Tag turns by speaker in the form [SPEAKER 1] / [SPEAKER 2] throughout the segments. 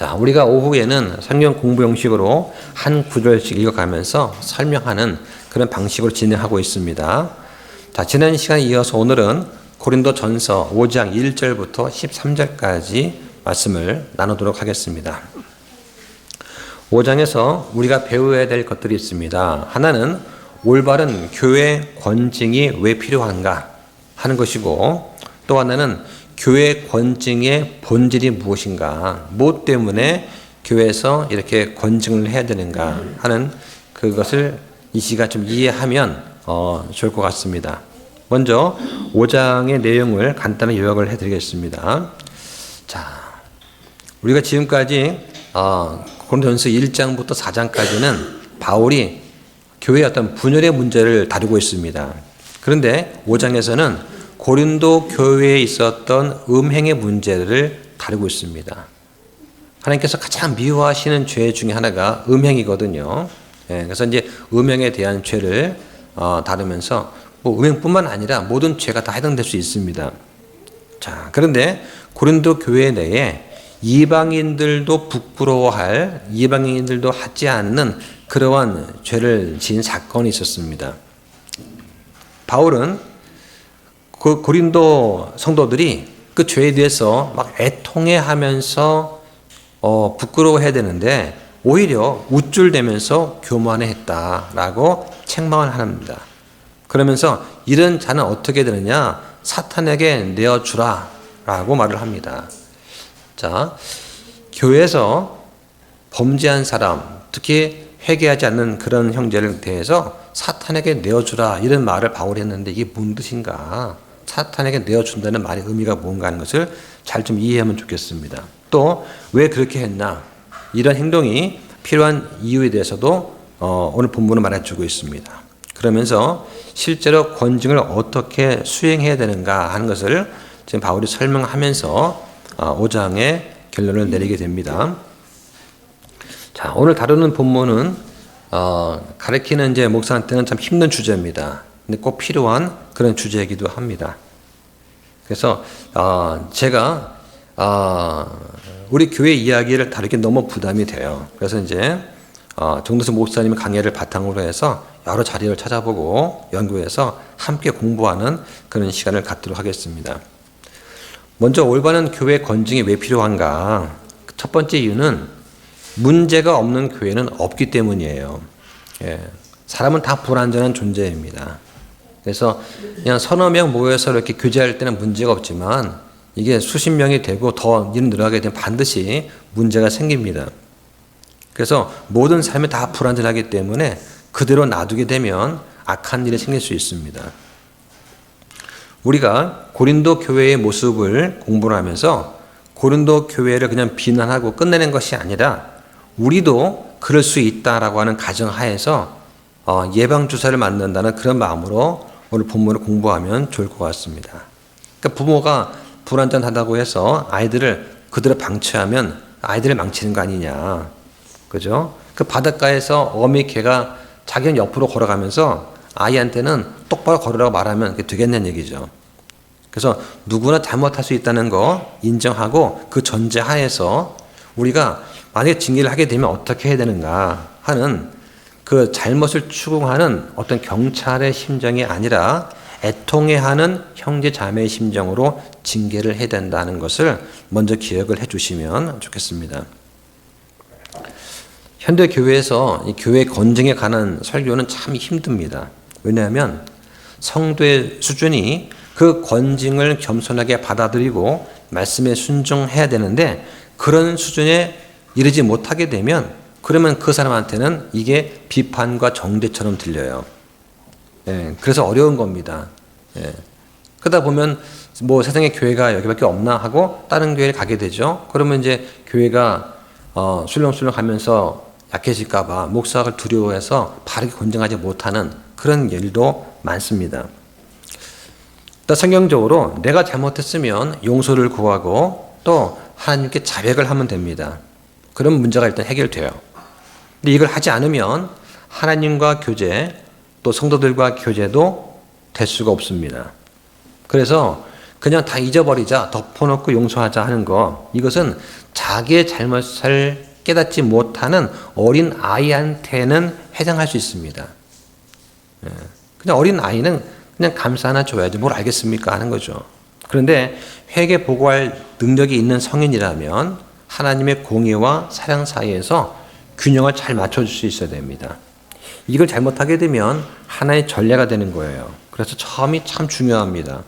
[SPEAKER 1] 자, 우리가 오후에는 성경 공부 형식으로 한 구절씩 읽어가면서 설명하는 그런 방식으로 진행하고 있습니다. 자, 지난 시간에 이어서 오늘은 고린도 전서 5장 1절부터 13절까지 말씀을 나누도록 하겠습니다. 5장에서 우리가 배워야 될 것들이 있습니다. 하나는 올바른 교회 권징이 왜 필요한가 하는 것이고, 또 하나는 교회 권징의 본질이 무엇인가, 무엇 때문에 교회에서 이렇게 권징을 해야 되는가 하는 그것을 이 시간 좀 이해하면 좋을 것 같습니다. 먼저 5장의 내용을 간단히 요약을 해드리겠습니다. 자, 우리가 지금까지 고린도전서 1장부터 4장까지는 바울이 교회의 어떤 분열의 문제를 다루고 있습니다. 그런데 5장에서는 고린도 교회에 있었던 음행의 문제를 다루고 있습니다. 하나님께서 가장 미워하시는 죄 중에 하나가 음행이거든요. 그래서 이제 음행에 대한 죄를 다루면서 음행뿐만 아니라 모든 죄가 다 해당될 수 있습니다. 자, 그런데 고린도 교회 내에 이방인들도 부끄러워할, 이방인들도 하지 않는 그러한 죄를 지은 사건이 있었습니다. 바울은 그 고린도 성도들이 그 죄에 대해서 막 애통해하면서 부끄러워해야 되는데 오히려 우쭐대면서 교만해했다라고 책망을 합니다. 그러면서 이런 자는 어떻게 되느냐? 사탄에게 내어주라라고 말을 합니다. 자, 교회에서 범죄한 사람, 특히 회개하지 않는 그런 형제를 대해서 사탄에게 내어주라 이런 말을 바울이 했는데 이게 뭔 뜻인가? 사탄에게 내어준다는 말의 의미가 뭔가 하는 것을 잘 좀 이해하면 좋겠습니다. 또 왜 그렇게 했나? 이런 행동이 필요한 이유에 대해서도 오늘 본문은 말해주고 있습니다. 그러면서 실제로 권징을 어떻게 수행해야 되는가 하는 것을 지금 바울이 설명하면서 5장의 결론을 내리게 됩니다. 자, 오늘 다루는 본문은 가르치는 이제 목사한테는 참 힘든 주제입니다. 근데 꼭 필요한 그런 주제이기도 합니다. 그래서 제가 우리 교회 이야기를 다루기 너무 부담이 돼요. 그래서 이제 정도수 목사님의 강의를 바탕으로 해서 여러 자료를 찾아보고 연구해서 함께 공부하는 그런 시간을 갖도록 하겠습니다. 먼저 올바른 교회 권징이 왜 필요한가? 첫 번째 이유는 문제가 없는 교회는 없기 때문이에요. 사람은 다 불완전한 존재입니다. 그래서 그냥 서너 명 모여서 이렇게 교제할 때는 문제가 없지만 이게 수십 명이 되고 더 일 늘어나게 되면 반드시 문제가 생깁니다. 그래서 모든 삶이 다 불완전하기 때문에 그대로 놔두게 되면 악한 일이 생길 수 있습니다. 우리가 고린도 교회의 모습을 공부를 하면서 고린도 교회를 그냥 비난하고 끝내는 것이 아니라 우리도 그럴 수 있다라고 하는 가정하에서 예방주사를 만든다는 그런 마음으로 오늘 본문을 공부하면 좋을 것 같습니다. 그러니까 부모가 불완전하다고 해서 아이들을 그대로 방치하면 아이들을 망치는 거 아니냐. 그죠? 그 바닷가에서 어미 개가 자기 옆으로 걸어가면서 아이한테는 똑바로 걸으라고 말하면 그게 되겠냐는 얘기죠. 그래서 누구나 잘못할 수 있다는 거 인정하고 그 전제하에서 우리가 만약에 징계를 하게 되면 어떻게 해야 되는가 하는 그 잘못을 추궁하는 어떤 경찰의 심정이 아니라 애통해하는 형제 자매의 심정으로 징계를 해야 된다는 것을 먼저 기억을 해 주시면 좋겠습니다. 현대 교회에서 이 교회 권징에 관한 설교는 참 힘듭니다. 왜냐하면 성도의 수준이 그 권징을 겸손하게 받아들이고 말씀에 순종해야 되는데 그런 수준에 이르지 못하게 되면 그러면 그 사람한테는 이게 비판과 정죄처럼 들려요. 그래서 어려운 겁니다. 그러다 보면 뭐 세상에 교회가 여기밖에 없나 하고 다른 교회를 가게 되죠. 그러면 이제 교회가 술렁술렁 하면서 약해질까봐 목사를 두려워해서 바르게 권징하지 못하는 그런 일도 많습니다. 또 성경적으로 내가 잘못했으면 용서를 구하고 또 하나님께 자백을 하면 됩니다. 그런 문제가 일단 해결돼요. 근데 이걸 하지 않으면 하나님과 교제 또 성도들과 교제도 될 수가 없습니다. 그래서 그냥 다 잊어버리자, 덮어놓고 용서하자 하는 거, 이것은 자기의 잘못을 깨닫지 못하는 어린 아이한테는 해당할 수 있습니다. 그냥 어린 아이는 그냥 감사 하나 줘야지 뭘 알겠습니까 하는 거죠. 그런데 회개 보고할 능력이 있는 성인이라면 하나님의 공의와 사랑 사이에서 균형을 잘 맞춰줄 수 있어야 됩니다. 이걸 잘못하게 되면 하나의 전례가 되는 거예요. 그래서 처음이 참 중요합니다.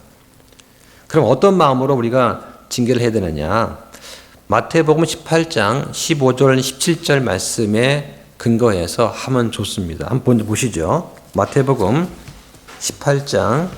[SPEAKER 1] 그럼 어떤 마음으로 우리가 징계를 해야 되느냐? 마태복음 18장 15절 17절 말씀에 근거해서 하면 좋습니다. 한번 보시죠. 마태복음 18장.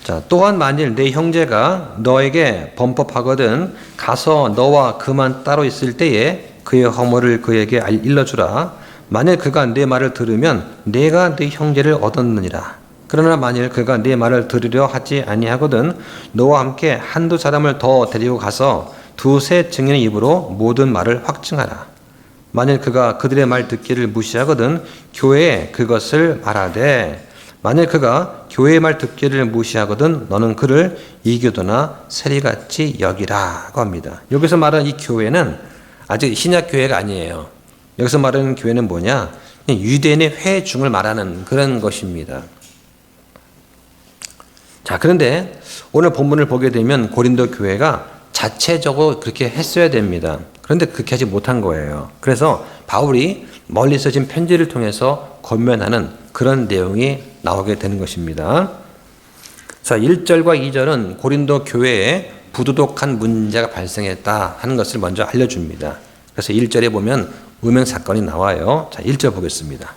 [SPEAKER 1] 자, 또한 만일 내 형제가 너에게 범법하거든 가서 너와 그만 따로 있을 때에 그의 허물을 그에게 일러주라. 만일 그가 내 말을 들으면 내가 네 형제를 얻었느니라. 그러나 만일 그가 네 말을 들으려 하지 아니하거든 너와 함께 한두 사람을 더 데리고 가서 두세 증인의 입으로 모든 말을 확증하라. 만일 그가 그들의 말 듣기를 무시하거든 교회에 그것을 말하되 만일 그가 교회의 말 듣기를 무시하거든 너는 그를 이교도나 세리같이 여기라고 합니다. 여기서 말하는 이 교회는 아직 신약 교회가 아니에요. 여기서 말하는 교회는 뭐냐? 유대인의 회중을 말하는 그런 것입니다. 자, 그런데 오늘 본문을 보게 되면 고린도 교회가 자체적으로 그렇게 했어야 됩니다. 그런데 그렇게 하지 못한 거예요. 그래서 바울이 멀리서 지금 편지를 통해서 권면하는 그런 내용이 나오게 되는 것입니다. 자, 1절과 2절은 고린도 교회에 부도덕한 문제가 발생했다 하는 것을 먼저 알려줍니다. 그래서 1절에 보면 음행 사건이 나와요. 자, 1절 보겠습니다.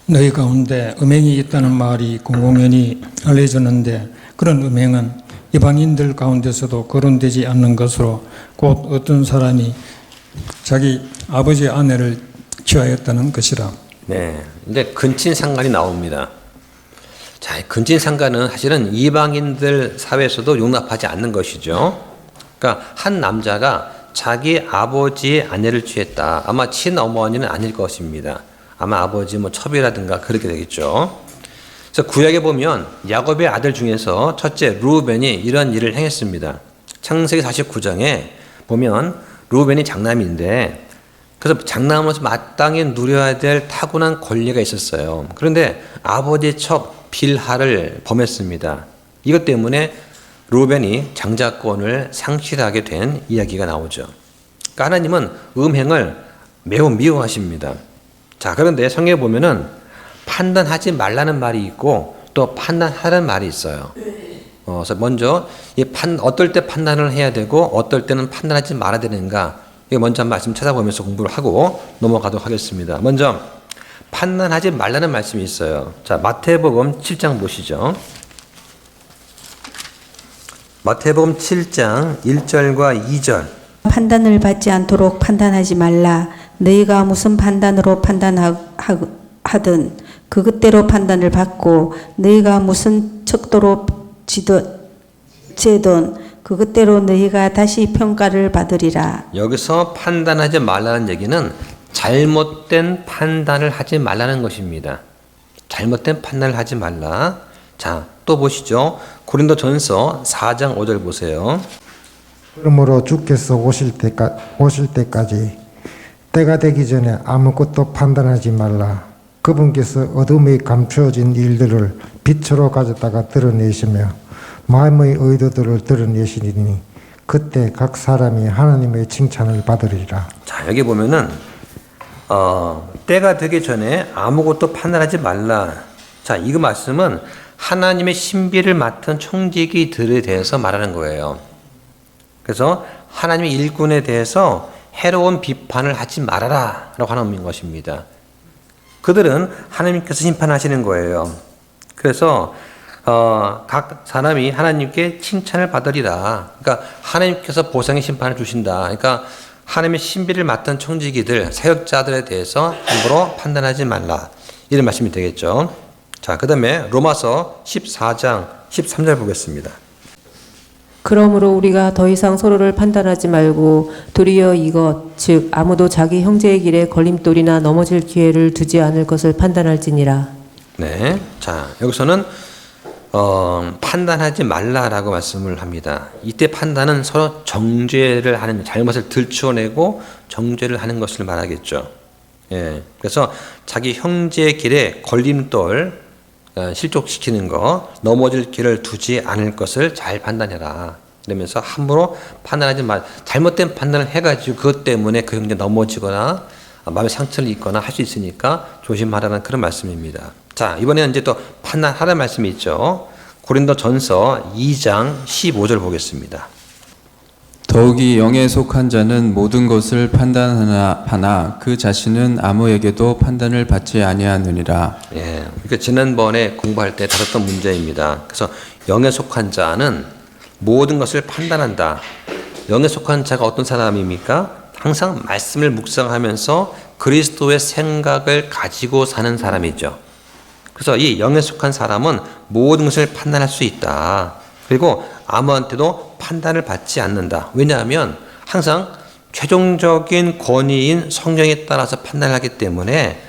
[SPEAKER 2] 너희 가운데 음행이 있다는 말이 공공연히 알려졌는데 그런 음행은 이방인들 가운데서도 거론되지 않는 것으로 곧 어떤 사람이 자기 아버지 아내를 취하였다는 것이라.
[SPEAKER 1] 네, 이제 근친상간이 나옵니다. 자, 근친상간은 사실은 이방인들 사회에서도 용납하지 않는 것이죠. 그러니까 한 남자가 자기 아버지의 아내를 취했다. 아마 친어머니는 아닐 것입니다. 아마 아버지 첩이라든가 그렇게 되겠죠. 그래서 구약에 보면 야곱의 아들 중에서 첫째 르우벤이 이런 일을 행했습니다. 창세기 49장에 보면 르우벤이 장남인데 그래서 장남으로서 마땅히 누려야 될 타고난 권리가 있었어요. 그런데 아버지의 첩 빌하를 범했습니다. 이것 때문에 르우벤이 장자권을 상실하게 된 이야기가 나오죠. 그러니까 하나님은 음행을 매우 미워하십니다. 자, 그런데 성경에 보면은 판단하지 말라는 말이 있고 또 판단하라는 말이 있어요. 그래서 먼저 어떨 때 판단을 해야 되고 어떨 때는 판단하지 말아야 되는가, 이거 먼저 한 말씀 찾아보면서 공부를 하고 넘어가도록 하겠습니다. 먼저 판단하지 말라는 말씀이 있어요. 자, 마태복음 7장 보시죠. 마태복음 7장 1절과 2절.
[SPEAKER 3] 판단을 받지 않도록 판단하지 말라. 너희가 무슨 판단으로 판단하든 그것대로 판단을 받고 너희가 무슨 척도로 재든 그것대로 너희가 다시 평가를 받으리라.
[SPEAKER 1] 여기서 판단하지 말라는 얘기는 잘못된 판단을 하지 말라는 것입니다. 잘못된 판단을 하지 말라. 자, 또 보시죠. 고린도전서 4장 5절 보세요.
[SPEAKER 4] 그러므로 주께서 오실 때까지 때가 되기 전에 아무것도 판단하지 말라. 그분께서 어둠에 감추어진 일들을 빛으로 가져다가 드러내시며 마음의 의도들을 드러내시리니 그때 각 사람이 하나님의 칭찬을 받으리라.
[SPEAKER 1] 자, 여기 보면은 때가 되기 전에 아무것도 판단하지 말라. 자, 이 말씀은 하나님의 신비를 맡은 총지기들에 대해서 말하는 거예요. 그래서 하나님의 일꾼에 대해서 해로운 비판을 하지 말아라 라고 하는 것입니다. 그들은 하나님께서 심판하시는 거예요. 그래서 각 사람이 하나님께 칭찬을 받으리라. 그러니까 하나님께서 보상의 심판을 주신다. 그러니까 하나님의 신비를 맡은 청지기들, 사역자들에 대해서 함부로 판단하지 말라. 이런 말씀이 되겠죠. 자, 그 다음에 로마서 14장 13절 보겠습니다.
[SPEAKER 5] 그러므로 우리가 더 이상 서로를 판단하지 말고 도리어 이것 즉 아무도 자기 형제의 길에 걸림돌이나 넘어질 기회를 두지 않을 것을 판단할지니라.
[SPEAKER 1] 네, 자, 여기서는 판단하지 말라라고 말씀을 합니다. 이때 판단은 서로 정죄를 하는, 잘못을 들추어내고 정죄를 하는 것을 말하겠죠. 예, 그래서 자기 형제의 길에 걸림돌 실족시키는 거, 넘어질 길을 두지 않을 것을 잘 판단해라. 이러면서 함부로 판단하지 말, 잘못된 판단을 해가지고 그것 때문에 그 형제 넘어지거나 마음에 상처를 입거나 할 수 있으니까 조심하라는 그런 말씀입니다. 자, 이번에는 이제 또 판단하라는 말씀이 있죠. 고린도전서 2장 15절 보겠습니다.
[SPEAKER 6] 더욱이 영에 속한 자는 모든 것을 판단하나 그 자신은 아무에게도 판단을 받지 아니하느니라.
[SPEAKER 1] 예, 그러니까 지난번에 공부할 때 다뤘던 문제입니다. 그래서 영에 속한 자는 모든 것을 판단한다. 영에 속한 자가 어떤 사람입니까? 항상 말씀을 묵상하면서 그리스도의 생각을 가지고 사는 사람이죠. 그래서 이 영에 속한 사람은 모든 것을 판단할 수 있다. 그리고 아무한테도 판단을 받지 않는다. 왜냐하면 항상 최종적인 권위인 성령에 따라서 판단을 하기 때문에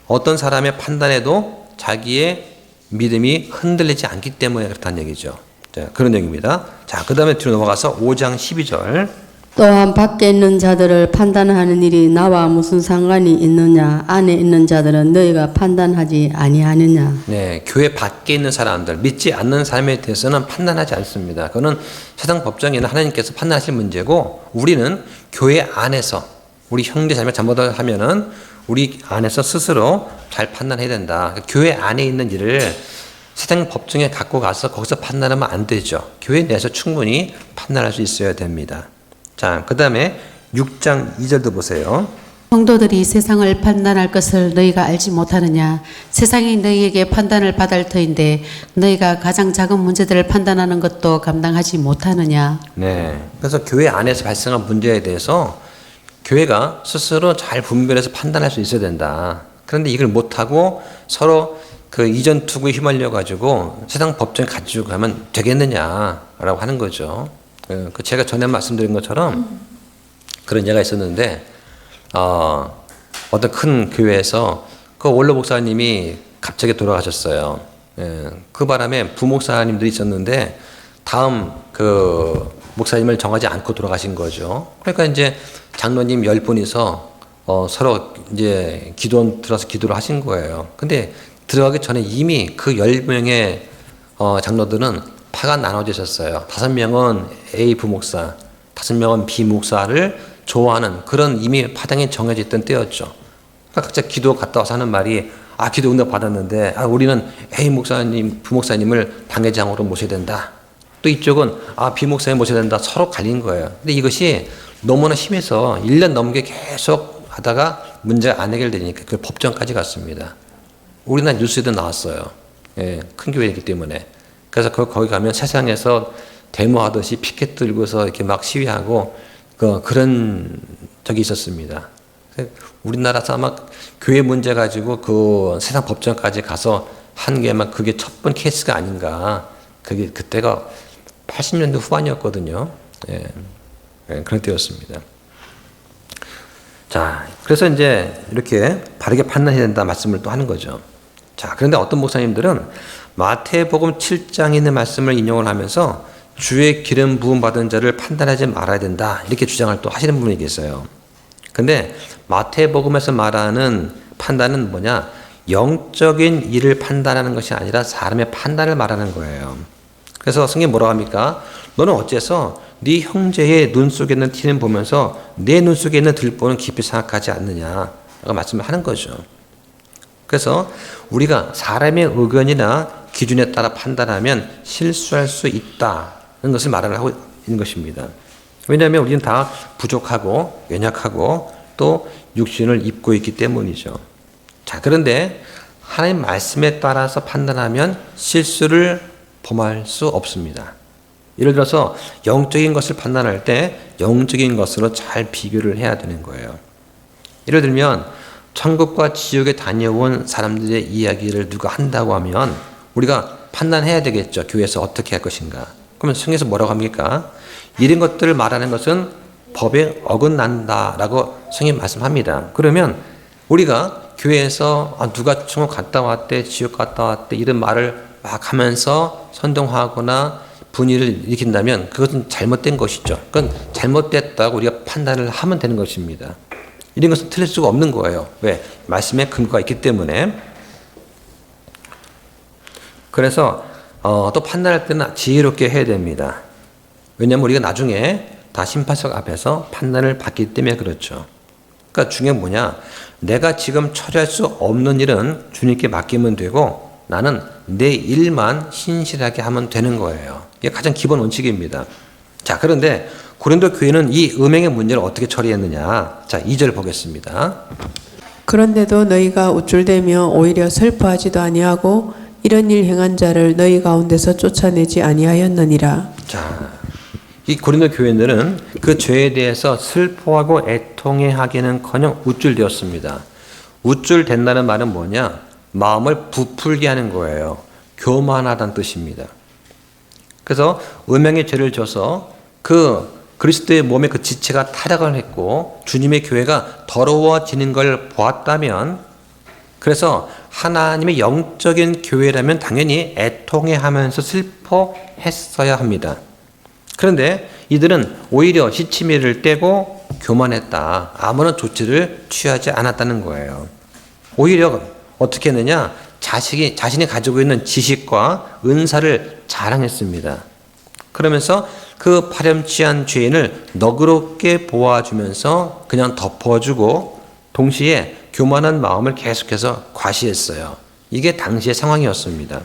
[SPEAKER 1] 어떤 사람의 판단에도 자기의 믿음이 흔들리지 않기 때문에 그렇다는 얘기죠. 자, 그런 얘기입니다. 자, 그 다음에 뒤로 넘어가서 5장 12절.
[SPEAKER 7] 또한 밖에 있는 자들을 판단하는 일이 나와 무슨 상관이 있느냐? 안에 있는 자들은 너희가 판단하지 아니하느냐?
[SPEAKER 1] 네, 교회 밖에 있는 사람들, 믿지 않는 사람에 대해서는 판단하지 않습니다. 그거는 세상 법정에는 하나님께서 판단하실 문제고, 우리는 교회 안에서 우리 형제 자매 잘못을 하면은 우리 안에서 스스로 잘 판단해야 된다. 교회 안에 있는 일을 세상 법정에 갖고 가서 거기서 판단하면 안 되죠. 교회 내에서 충분히 판단할 수 있어야 됩니다. 자, 그 다음에 6장 2절도 보세요.
[SPEAKER 8] 성도들이 세상을 판단할 것을 너희가 알지 못하느냐? 세상이 너희에게 판단을 받을 터인데 너희가 가장 작은 문제들을 판단하는 것도 감당하지 못하느냐?
[SPEAKER 1] 네, 그래서 교회 안에서 발생한 문제에 대해서 교회가 스스로 잘 분별해서 판단할 수 있어야 된다. 그런데 이걸 못하고 서로 그 이전 투구에 휘말려 가지고 세상 법정에 가지고 가면 되겠느냐라고 하는 거죠. 그 제가 전에 말씀드린 것처럼 그런 예가 있었는데, 어떤 큰 교회에서 그 원로 목사님이 갑자기 돌아가셨어요. 예, 그 바람에 부목사님들이 있었는데 다음 그 목사님을 정하지 않고 돌아가신 거죠. 그러니까 이제 장로님 10분이서 서로 이제 들어서 기도를 하신 거예요. 근데 들어가기 전에 이미 그 10명의 장로들은 파가 나눠지셨어요. 5명은 A 부목사, 5명은 B 목사를 좋아하는 그런 이미 파당이 정해져 있던 때였죠. 그러니까 각자 기도 갔다 와서 하는 말이, 기도 응답 받았는데, 우리는 A 목사님, 부목사님을 당회장으로 모셔야 된다. 또 이쪽은, B 목사님 모셔야 된다. 서로 갈린 거예요. 근데 이것이 너무나 심해서 1년 넘게 계속 하다가 문제가 안 해결되니까 그 법정까지 갔습니다. 우리나라 뉴스에도 나왔어요. 예, 큰 교회이기 때문에. 그래서 거기 가면 세상에서 데모하듯이 피켓 들고서 이렇게 막 시위하고 그런 적이 있었습니다. 우리나라에서 아마 교회 문제 가지고 그 세상 법정까지 가서 한 게만 그게 첫 번 케이스가 아닌가. 그게 그때가 80년대 후반이었거든요. 예, 그런 때였습니다. 자, 그래서 이제 이렇게 바르게 판단해야 된다 말씀을 또 하는 거죠. 자, 그런데 어떤 목사님들은 마태복음 7장에 있는 말씀을 인용을 하면서 주의 기름 부음 받은 자를 판단하지 말아야 된다. 이렇게 주장을 또 하시는 분이 계세요. 근데 마태복음에서 말하는 판단은 뭐냐? 영적인 일을 판단하는 것이 아니라 사람의 판단을 말하는 거예요. 그래서 성경이 뭐라고 합니까? 너는 어째서 네 형제의 눈 속에 있는 티는 보면서 내 눈 속에 있는 들보는 깊이 생각하지 않느냐? 라고 말씀을 하는 거죠. 그래서 우리가 사람의 의견이나 기준에 따라 판단하면 실수할 수 있다는 것을 말하고 있는 것입니다. 왜냐하면 우리는 다 부족하고 연약하고 또 육신을 입고 있기 때문이죠. 자, 그런데 하나님 말씀에 따라서 판단하면 실수를 범할 수 없습니다. 예를 들어서 영적인 것을 판단할 때 영적인 것으로 잘 비교를 해야 되는 거예요. 예를 들면 천국과 지옥에 다녀온 사람들의 이야기를 누가 한다고 하면 우리가 판단해야 되겠죠. 교회에서 어떻게 할 것인가. 그러면 성경에서 뭐라고 합니까? 이런 것들을 말하는 것은 법에 어긋난다라고 성경이 말씀합니다. 그러면 우리가 교회에서 누가 천국 갔다 왔대, 지옥 갔다 왔대 이런 말을 막 하면서 선동하거나 분위를 일으킨다면 그것은 잘못된 것이죠. 그건 잘못됐다고 우리가 판단을 하면 되는 것입니다. 이런 것은 틀릴 수가 없는 거예요. 왜? 말씀에 근거가 있기 때문에. 그래서 또 판단할 때는 지혜롭게 해야 됩니다. 왜냐하면 우리가 나중에 다 심판석 앞에서 판단을 받기 때문에 그렇죠. 그러니까 중요한 뭐냐? 내가 지금 처리할 수 없는 일은 주님께 맡기면 되고 나는 내 일만 신실하게 하면 되는 거예요. 이게 가장 기본 원칙입니다. 자, 그런데 고린도 교회는 이 음행의 문제를 어떻게 처리했느냐? 자, 2절 보겠습니다.
[SPEAKER 9] 그런데도 너희가 우쭐대며 오히려 슬퍼하지도 아니하고 이런 일 행한 자를 너희 가운데서 쫓아내지 아니하였느니라.
[SPEAKER 1] 자, 이 고린도 교회들은 그 죄에 대해서 슬퍼하고 애통해하기는커녕 우쭐대었습니다. 우쭐댄다는 말은 뭐냐? 마음을 부풀게 하는 거예요. 교만하다는 뜻입니다. 그래서 음행의 죄를 져서 그 그리스도의 몸의 그 지체가 타락을 했고 주님의 교회가 더러워지는 걸 보았다면, 그래서 하나님의 영적인 교회라면 당연히 애통해하면서 슬퍼했어야 합니다. 그런데 이들은 오히려 시치미를 떼고 교만했다. 아무런 조치를 취하지 않았다는 거예요. 오히려 어떻게 했느냐? 자신이 가지고 있는 지식과 은사를 자랑했습니다. 그러면서 그 파렴치한 죄인을 너그럽게 보아주면서 그냥 덮어주고 동시에 교만한 마음을 계속해서 과시했어요. 이게 당시의 상황이었습니다.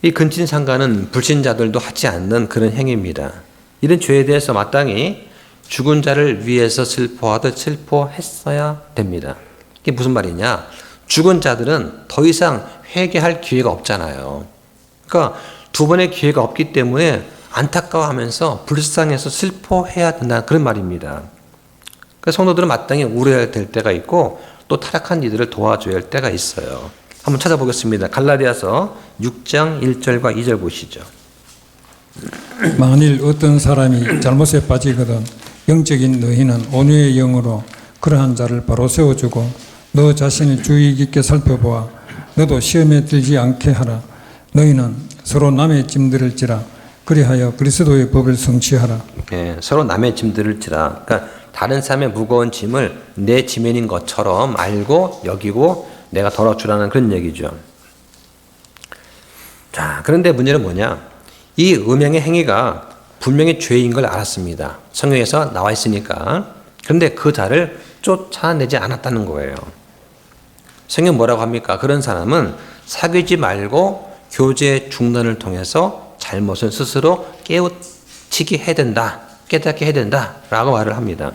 [SPEAKER 1] 이 근친상간은 불신자들도 하지 않는 그런 행위입니다. 이런 죄에 대해서 마땅히 죽은 자를 위해서 슬퍼하듯 슬퍼했어야 됩니다. 이게 무슨 말이냐? 죽은 자들은 더 이상 회개할 기회가 없잖아요. 그러니까 두 번의 기회가 없기 때문에 안타까워하면서 불쌍해서 슬퍼해야 된다는 그런 말입니다. 그래서 성도들은 마땅히 울어야 될 때가 있고 또 타락한 이들을 도와줘야 할 때가 있어요. 한번 찾아보겠습니다. 갈라디아서 6장 1절과 2절 보시죠.
[SPEAKER 2] 만일 어떤 사람이 잘못에 빠지거든 영적인 너희는 온유의 영으로 그러한 자를 바로 세워주고 너 자신을 주의 깊게 살펴보아 너도 시험에 들지 않게 하라. 너희는 서로 남의 짐들을 지라. 그리하여 그리스도의 법을 성취하라.
[SPEAKER 1] 예, 서로 남의 짐들을 지라. 그러니까 다른 사람의 무거운 짐을 내 짐인 것처럼 알고 여기고 내가 덜어주라는 그런 얘기죠. 자, 그런데 문제는 뭐냐? 이 음행의 행위가 분명히 죄인 걸 알았습니다. 성경에서 나와 있으니까. 그런데 그 자를 쫓아내지 않았다는 거예요. 성경 뭐라고 합니까? 그런 사람은 사귀지 말고 교제 중단을 통해서 잘못을 스스로 깨우치게 해야 된다. 깨닫게 해야 된다. 라고 말을 합니다.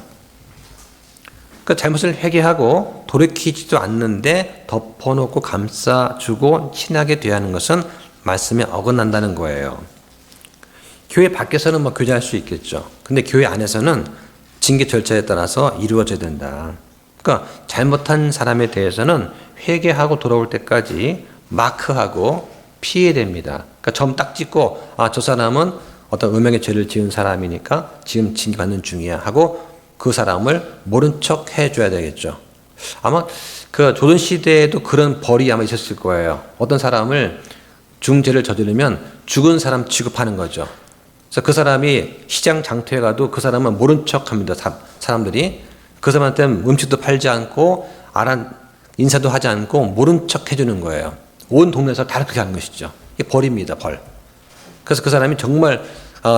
[SPEAKER 1] 그 잘못을 회개하고 돌이키지도 않는데 덮어놓고 감싸주고 친하게 대하는 것은 말씀에 어긋난다는 거예요. 교회 밖에서는 뭐 교제할 수 있겠죠. 근데 교회 안에서는 징계 절차에 따라서 이루어져야 된다. 그러니까 잘못한 사람에 대해서는 회개하고 돌아올 때까지 마크하고 피해야 됩니다. 그러니까 점 딱 찍고 저 사람은 어떤 음행의 죄를 지은 사람이니까 지금 징계받는 중이야 하고 그 사람을 모른 척 해줘야 되겠죠. 아마 그 조선 시대에도 그런 벌이 아마 있었을 거예요. 어떤 사람을 중죄를 저지르면 죽은 사람 취급하는 거죠. 그래서 그 사람이 시장 장터에 가도 그 사람은 모른 척 합니다. 사람들이. 그 사람한테 음식도 팔지 않고 인사도 하지 않고 모른 척 해주는 거예요. 온 동네에서 다 그렇게 하는 것이죠. 이게 벌입니다. 벌. 그래서 그 사람이 정말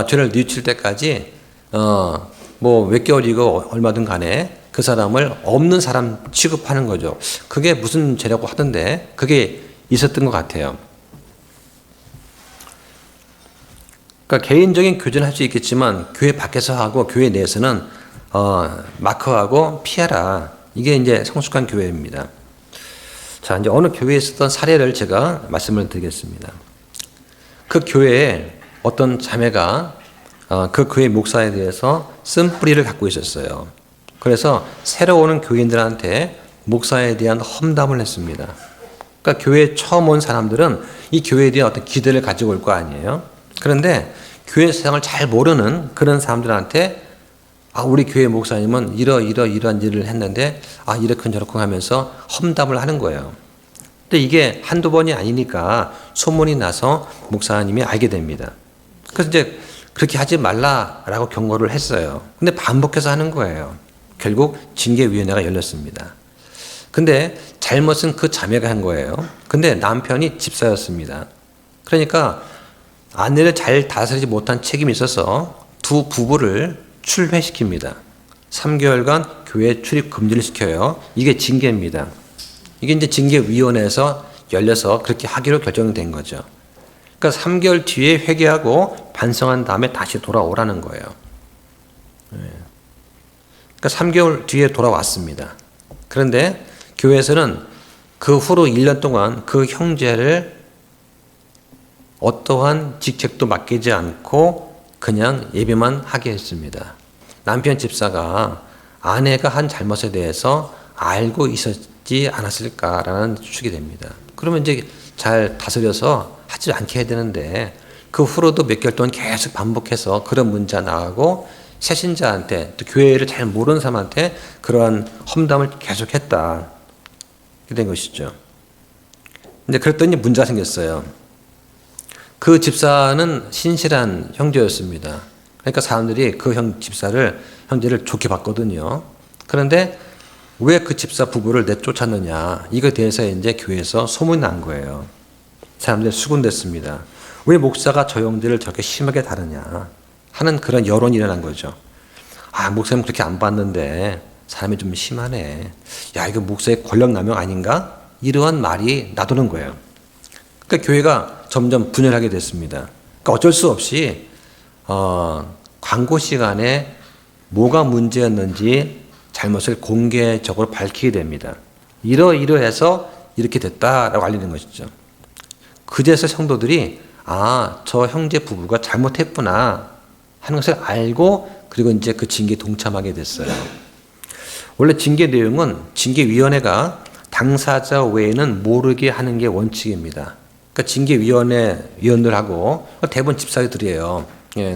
[SPEAKER 1] 죄를 뉘우칠 때까지 뭐 몇 개월이고 얼마든 간에 그 사람을 없는 사람 취급하는 거죠. 그게 무슨 죄라고 하던데 그게 있었던 것 같아요. 그러니까 개인적인 교제는 할 수 있겠지만 교회 밖에서 하고 교회 내에서는 마크하고 피하라. 이게 이제 성숙한 교회입니다. 자, 이제 어느 교회에 있었던 사례를 제가 말씀을 드리겠습니다. 그 교회에 어떤 자매가 그 교회 목사에 대해서 쓴뿌리를 갖고 있었어요. 그래서 새로 오는 교인들한테 목사에 대한 험담을 했습니다. 그러니까 교회에 처음 온 사람들은 이 교회에 대한 어떤 기대를 가지고 올 거 아니에요. 그런데 교회 세상을 잘 모르는 그런 사람들한테 우리 교회 목사님은 이러한 일을 했는데, 이렇게 저렇게 하면서 험담을 하는 거예요. 근데 이게 한두 번이 아니니까 소문이 나서 목사님이 알게 됩니다. 그래서 이제 그렇게 하지 말라라고 경고를 했어요. 근데 반복해서 하는 거예요. 결국 징계위원회가 열렸습니다. 근데 잘못은 그 자매가 한 거예요. 근데 남편이 집사였습니다. 그러니까 아내를 잘 다스리지 못한 책임이 있어서 두 부부를 출회시킵니다. 3개월간 교회 출입 금지를 시켜요. 이게 징계입니다. 이게 이제 징계위원회에서 열려서 그렇게 하기로 결정된 거죠. 그러니까 3개월 뒤에 회개하고 반성한 다음에 다시 돌아오라는 거예요. 그러니까 3개월 뒤에 돌아왔습니다. 그런데 교회에서는 그 후로 1년 동안 그 형제를 어떠한 직책도 맡기지 않고 그냥 예배만 하게 했습니다. 남편 집사가 아내가 한 잘못에 대해서 알고 있었지 않았을까라는 추측이 됩니다. 그러면 이제 잘 다스려서 하지 않게 해야 되는데 그 후로도 몇 개월 동안 계속 반복해서 그런 문제가 나가고 새신자한테 또 교회를 잘 모르는 사람한테 그러한 험담을 계속했다. 이렇게 된 것이죠. 근데 그랬더니 문제가 생겼어요. 그 집사는 신실한 형제였습니다. 그러니까 사람들이 그 형제를 좋게 봤거든요. 그런데 왜 그 집사 부부를 내쫓았느냐, 이거에 대해서 이제 교회에서 소문이 난 거예요. 사람들이 수군댔습니다. 왜 목사가 저 형제를 저렇게 심하게 다루냐 하는 그런 여론이 일어난 거죠. 목사님 그렇게 안 봤는데 사람이 좀 심하네. 이거 목사의 권력 남용 아닌가? 이러한 말이 나도는 거예요. 그러니까 교회가 점점 분열하게 됐습니다. 그러니까 어쩔 수 없이 광고 시간에 뭐가 문제였는지 잘못을 공개적으로 밝히게 됩니다. 이러해서 이렇게 됐다라고 알리는 것이죠. 그제서 성도들이 저 형제 부부가 잘못했구나 하는 것을 알고 그리고 이제 그 징계에 동참하게 됐어요. 원래 징계 내용은 징계위원회가 당사자 외에는 모르게 하는 게 원칙입니다. 그러니까 징계위원들하고 대부분 집사들이에요.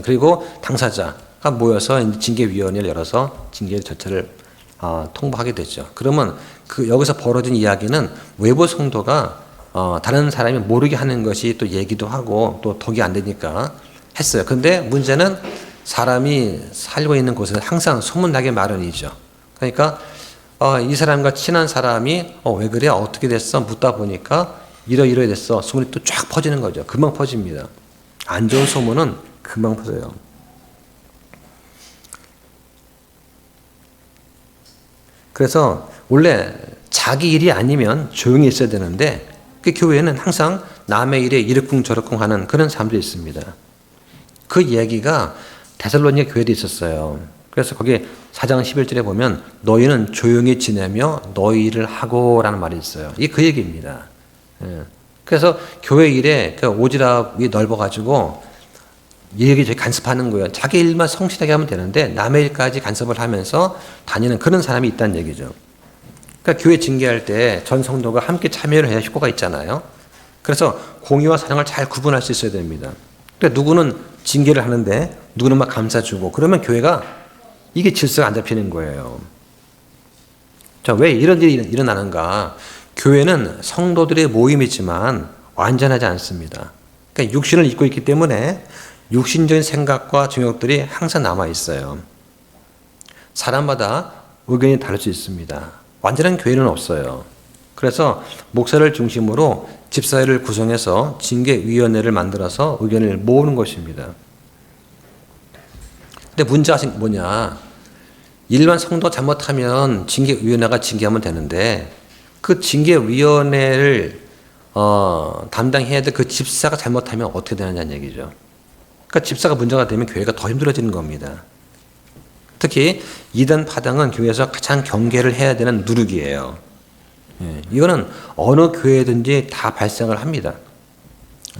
[SPEAKER 1] 그리고 당사자가 모여서 이제 징계위원회를 열어서 징계 절차를 통보하게 되죠. 그러면 여기서 벌어진 이야기는 외부 성도가 다른 사람이 모르게 하는 것이 또 얘기도 하고 또 덕이 안 되니까 했어요. 근데 문제는 사람이 살고 있는 곳에는 항상 소문나게 마련이죠. 그러니까 이 사람과 친한 사람이 왜 그래? 어떻게 됐어? 묻다 보니까 이러이러 됐어. 소문이 또 쫙 퍼지는 거죠. 금방 퍼집니다. 안 좋은 소문은 금방 퍼져요. 그래서 원래 자기 일이 아니면 조용히 있어야 되는데 그 교회에는 항상 남의 일에 이러쿵저러쿵 하는 그런 사람들이 있습니다. 그 얘기가 데살로니가 교회도 있었어요. 그래서 거기 4장 11절에 보면 너희는 조용히 지내며 너희 일을 하고 라는 말이 있어요. 이게 그 얘기입니다. 그래서 교회 일에 그 오지랖이 넓어가지고 여기저기 간섭하는 거예요. 자기 일만 성실하게 하면 되는데 남의 일까지 간섭을 하면서 다니는 그런 사람이 있다는 얘기죠. 그러니까 교회 징계할 때 전 성도가 함께 참여를 해야 효과가 있잖아요. 그래서 공의와 사랑을 잘 구분할 수 있어야 됩니다. 그러니까 누구는 징계를 하는데 누구는 막 감싸주고 그러면 교회가 이게 질서가 안 잡히는 거예요. 자, 왜 이런 일이 일어나는가? 교회는 성도들의 모임이지만 완전하지 않습니다. 그러니까 육신을 입고 있기 때문에 육신적인 생각과 정욕들이 항상 남아 있어요. 사람마다 의견이 다를 수 있습니다. 완전한 교회는 없어요. 그래서 목사를 중심으로 집사회를 구성해서 징계위원회를 만들어서 의견을 모으는 것입니다. 근데 문제가 뭐냐? 일반 성도가 잘못하면 징계위원회가 징계하면 되는데 그 징계위원회를 담당해야 될 그 집사가 잘못하면 어떻게 되느냐는 얘기죠. 그러니까 집사가 문제가 되면 교회가 더 힘들어지는 겁니다. 특히 이단 파당은 교회에서 가장 경계를 해야 되는 누룩이에요. 이거는 어느 교회든지 다 발생을 합니다.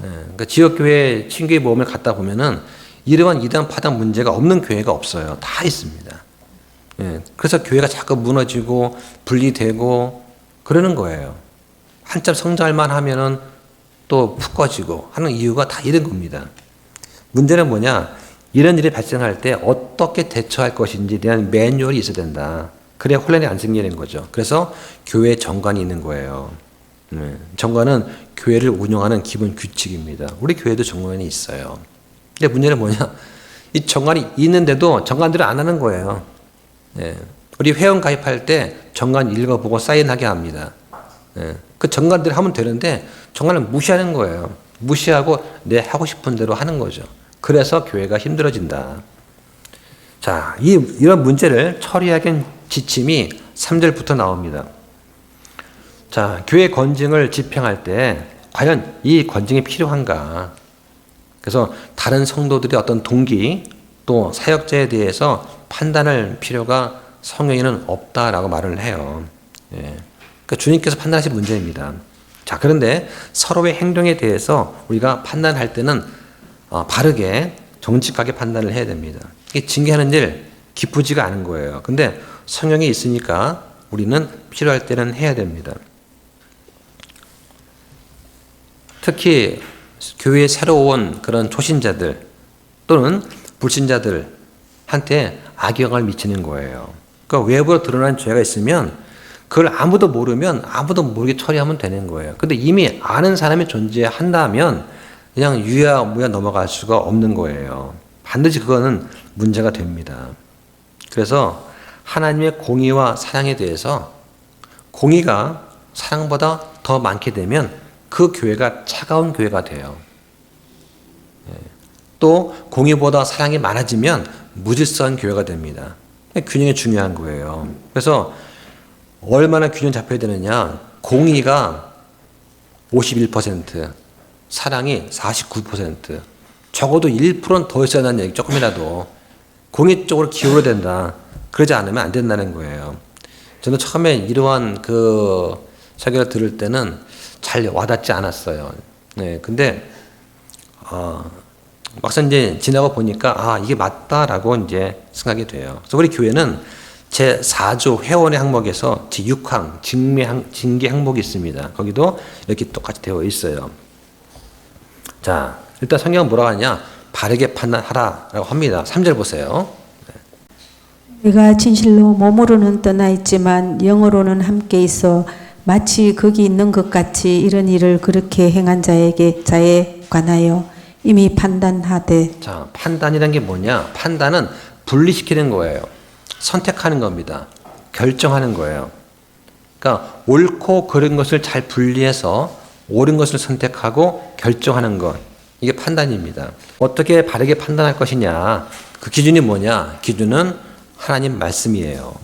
[SPEAKER 1] 그러니까 지역교회 친교회 모임을 갔다 보면은 이러한 이단 파당 문제가 없는 교회가 없어요. 다 있습니다. 그래서 교회가 자꾸 무너지고 분리되고 그러는 거예요. 한참 성장할 만하면은 또 푹 꺼지고 하는 이유가 다 이런 겁니다. 문제는 뭐냐? 이런 일이 발생할 때 어떻게 대처할 것인지에 대한 매뉴얼이 있어야 된다. 그래야 혼란이 안 생기는 거죠. 그래서 교회 정관이 있는 거예요. 정관은 교회를 운영하는 기본 규칙입니다. 우리 교회도 정관이 있어요. 근데 문제는 뭐냐? 이 정관이 있는데도 정관대로 안 하는 거예요. 우리 회원 가입할 때 정관 읽어보고 사인하게 합니다. 그 정관대로 하면 되는데 정관을 무시하는 거예요. 무시하고 내 하고 싶은 대로 하는 거죠. 그래서 교회가 힘들어진다. 자, 이런 문제를 처리하기 지침이 3절부터 나옵니다. 자, 교회 권징을 집행할 때 과연 이 권징이 필요한가? 그래서 다른 성도들의 어떤 동기 또 사역자에 대해서 판단할 필요가 성경에는 없다라고 말을 해요. 그러니까 주님께서 판단하신 문제입니다. 자, 그런데 서로의 행동에 대해서 우리가 판단할 때는 바르게 정직하게 판단을 해야 됩니다. 이게 징계하는 일 기쁘지가 않은 거예요. 근데 성경에 있으니까 우리는 필요할 때는 해야 됩니다. 특히 교회에 새로 온 그런 초신자들 또는 불신자들한테 악영향을 미치는 거예요. 그러니까 외부로 드러난 죄가 있으면 그걸 아무도 모르게 처리하면 되는 거예요. 근데 이미 아는 사람이 존재한다면 그냥 유야무야 넘어갈 수가 없는 거예요. 반드시 그거는 문제가 됩니다. 그래서 하나님의 공의와 사랑에 대해서 공의가 사랑보다 더 많게 되면 그 교회가 차가운 교회가 돼요. 또 공의보다 사랑이 많아지면 무질서한 교회가 됩니다. 균형이 중요한 거예요. 그래서 얼마나 균형 잡혀야 되느냐? 공의가 51%, 사랑이 49%, 적어도 1%는 더 있어야 한다는 얘기, 조금이라도. 공의 쪽으로 기울어야 된다. 그러지 않으면 안 된다는 거예요. 저는 처음에 이러한 설교를 들을 때는 잘 와닿지 않았어요. 근데, 막상 이제 지나고 보니까, 이게 맞다라고 이제 생각이 돼요. 그래서 우리 교회는 제4조 회원의 항목에서 제6항 징계 항목이 있습니다. 거기도 이렇게 똑같이 되어 있어요. 자, 일단 성경은 뭐라고 하냐? 바르게 판단하라라고 합니다. 3절 보세요.
[SPEAKER 3] 내가 진실로 몸으로는 떠나 있지만 영으로는 함께 있어 마치 거기 있는 것 같이 이런 일을 그렇게 행한 자에 관하여 이미 판단하되.
[SPEAKER 1] 자, 판단이란 게 뭐냐? 판단은 분리시키는 거예요. 선택하는 겁니다. 결정하는 거예요. 그러니까 옳고 그른 것을 잘 분리해서 옳은 것을 선택하고 결정하는 것. 이게 판단입니다. 어떻게 바르게 판단할 것이냐? 그 기준이 뭐냐? 기준은 하나님 말씀이에요.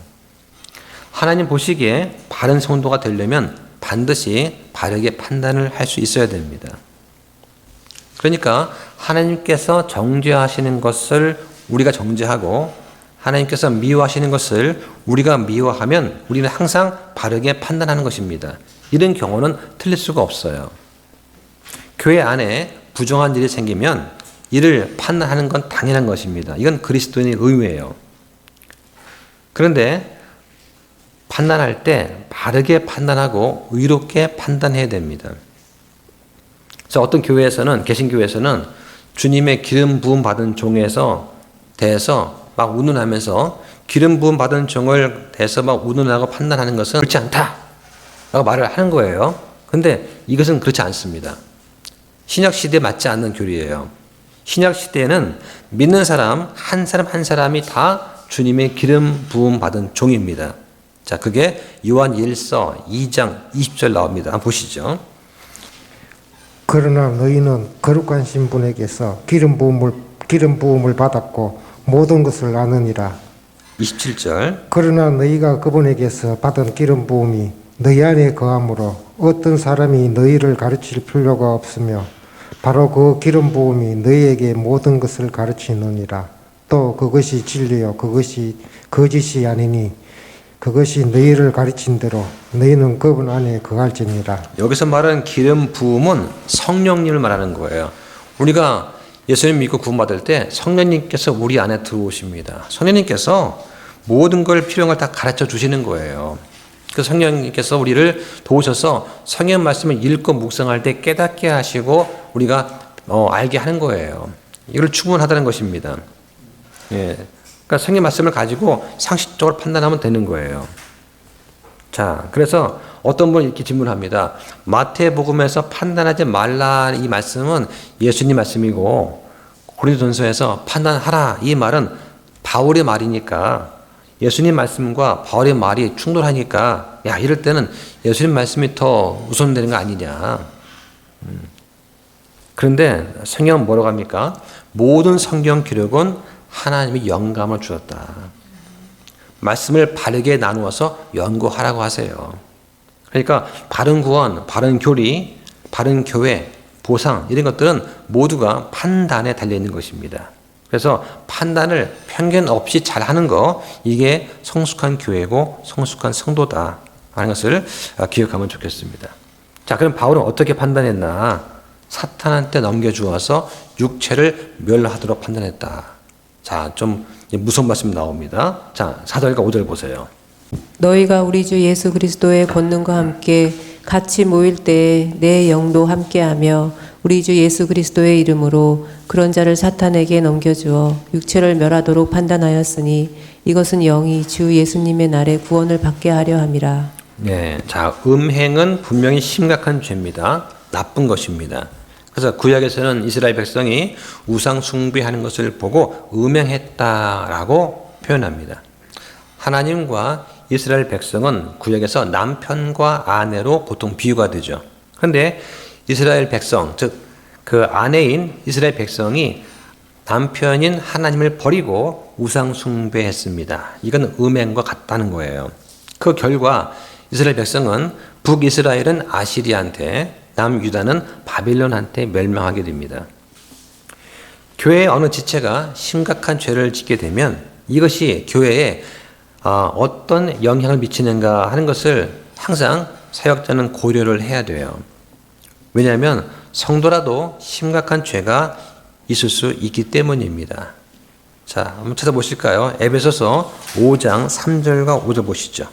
[SPEAKER 1] 하나님 보시기에 바른 성도가 되려면 반드시 바르게 판단을 할 수 있어야 됩니다. 그러니까 하나님께서 정죄하시는 것을 우리가 정죄하고 하나님께서 미워하시는 것을 우리가 미워하면 우리는 항상 바르게 판단하는 것입니다. 이런 경우는 틀릴 수가 없어요. 교회 안에 부정한 일이 생기면 이를 판단하는 건 당연한 것입니다. 이건 그리스도인의 의무예요. 그런데 판단할 때 바르게 판단하고 의롭게 판단해야 됩니다. 그래서 어떤 교회에서는, 개신교회에서는 주님의 기름 부음 받은 종에서 대해서 막 운운하면서 기름 부음 받은 종을 대해서 막 운운하고 판단하는 것은 그렇지 않다 라고 말을 하는 거예요. 그런데 이것은 그렇지 않습니다. 신약 시대에 맞지 않는 교리예요. 신약 시대에는 믿는 사람 한 사람이 다 주님의 기름 부음 받은 종입니다. 자, 그게 요한 1서 2장 20절 나옵니다. 한번 보시죠.
[SPEAKER 4] 그러나 너희는 거룩한 신분에게서 기름 부음을 받았고 모든 것을 아느니라.
[SPEAKER 1] 27절.
[SPEAKER 4] 그러나 너희가 그분에게서 받은 기름 부음이 너희 안에 거함으로 어떤 사람이 너희를 가르칠 필요가 없으며 바로 그 기름 부음이 너희에게 모든 것을 가르치느니라. 또 그것이 진리요 그것이 거짓이 아니니 그것이 너희를 가르친 대로 너희는 그분 안에 거할지니라.
[SPEAKER 1] 여기서 말하는 기름 부음은 성령님을 말하는 거예요. 우리가 예수님 믿고 구원받을 때 성령님께서 우리 안에 들어오십니다. 성령님께서 모든 걸 필요한 걸 다 가르쳐 주시는 거예요. 그 성령님께서 우리를 도우셔서 성경 말씀을 읽고 묵상할 때 깨닫게 하시고 우리가 알게 하는 거예요. 이걸 충분하다는 것입니다. 예. 그러니까 성경 말씀을 가지고 상식적으로 판단하면 되는 거예요. 자, 그래서 어떤 분이 이렇게 질문합니다. 마태복음에서 판단하지 말라 이 말씀은 예수님 말씀이고 고린도전서에서 판단하라 이 말은 바울의 말이니까 예수님 말씀과 바울의 말이 충돌하니까 야 이럴 때는 예수님 말씀이 더 우선되는 거 아니냐. 그런데 성경은 뭐라고 합니까? 모든 성경 기록은 하나님이 영감을 주었다. 말씀을 바르게 나누어서 연구하라고 하세요. 그러니까 바른 구원, 바른 교리, 바른 교회, 보상 이런 것들은 모두가 판단에 달려있는 것입니다. 그래서 판단을 편견 없이 잘하는 거 이게 성숙한 교회고 성숙한 성도다 하는 것을 기억하면 좋겠습니다. 자, 그럼 바울은 어떻게 판단했나? 사탄한테 넘겨주어서 육체를 멸하도록 판단했다. 자, 좀 무서운 말씀이 나옵니다. 자, 4절과 5절 보세요.
[SPEAKER 5] 너희가 우리 주 예수 그리스도의 권능과 함께 같이 모일 때에 내 영도 함께하며 우리 주 예수 그리스도의 이름으로 그런 자를 사탄에게 넘겨주어 육체를 멸하도록 판단하였으니 이것은 영이 주 예수님의 날에 구원을 받게 하려 함이라.
[SPEAKER 1] 네, 자, 음행은 분명히 심각한 죄입니다. 나쁜 것입니다. 그래서 구약에서는 이스라엘 백성이 우상 숭배하는 것을 보고 음행했다라고 표현합니다. 하나님과 이스라엘 백성은 구약에서 남편과 아내로 보통 비유가 되죠. 그런데 이스라엘 백성, 즉 그 아내인 이스라엘 백성이 남편인 하나님을 버리고 우상 숭배했습니다. 이건 음행과 같다는 거예요. 그 결과 이스라엘 백성은 북이스라엘은 아시리한테, 남유다는 바빌론한테 멸망하게 됩니다. 교회의 어느 지체가 심각한 죄를 짓게 되면 이것이 교회에 어떤 영향을 미치는가 하는 것을 항상 사역자는 고려를 해야 돼요. 왜냐하면 성도라도 심각한 죄가 있을 수 있기 때문입니다. 자, 한번 찾아보실까요? 에베소서 5장 3절과 5절 보시죠.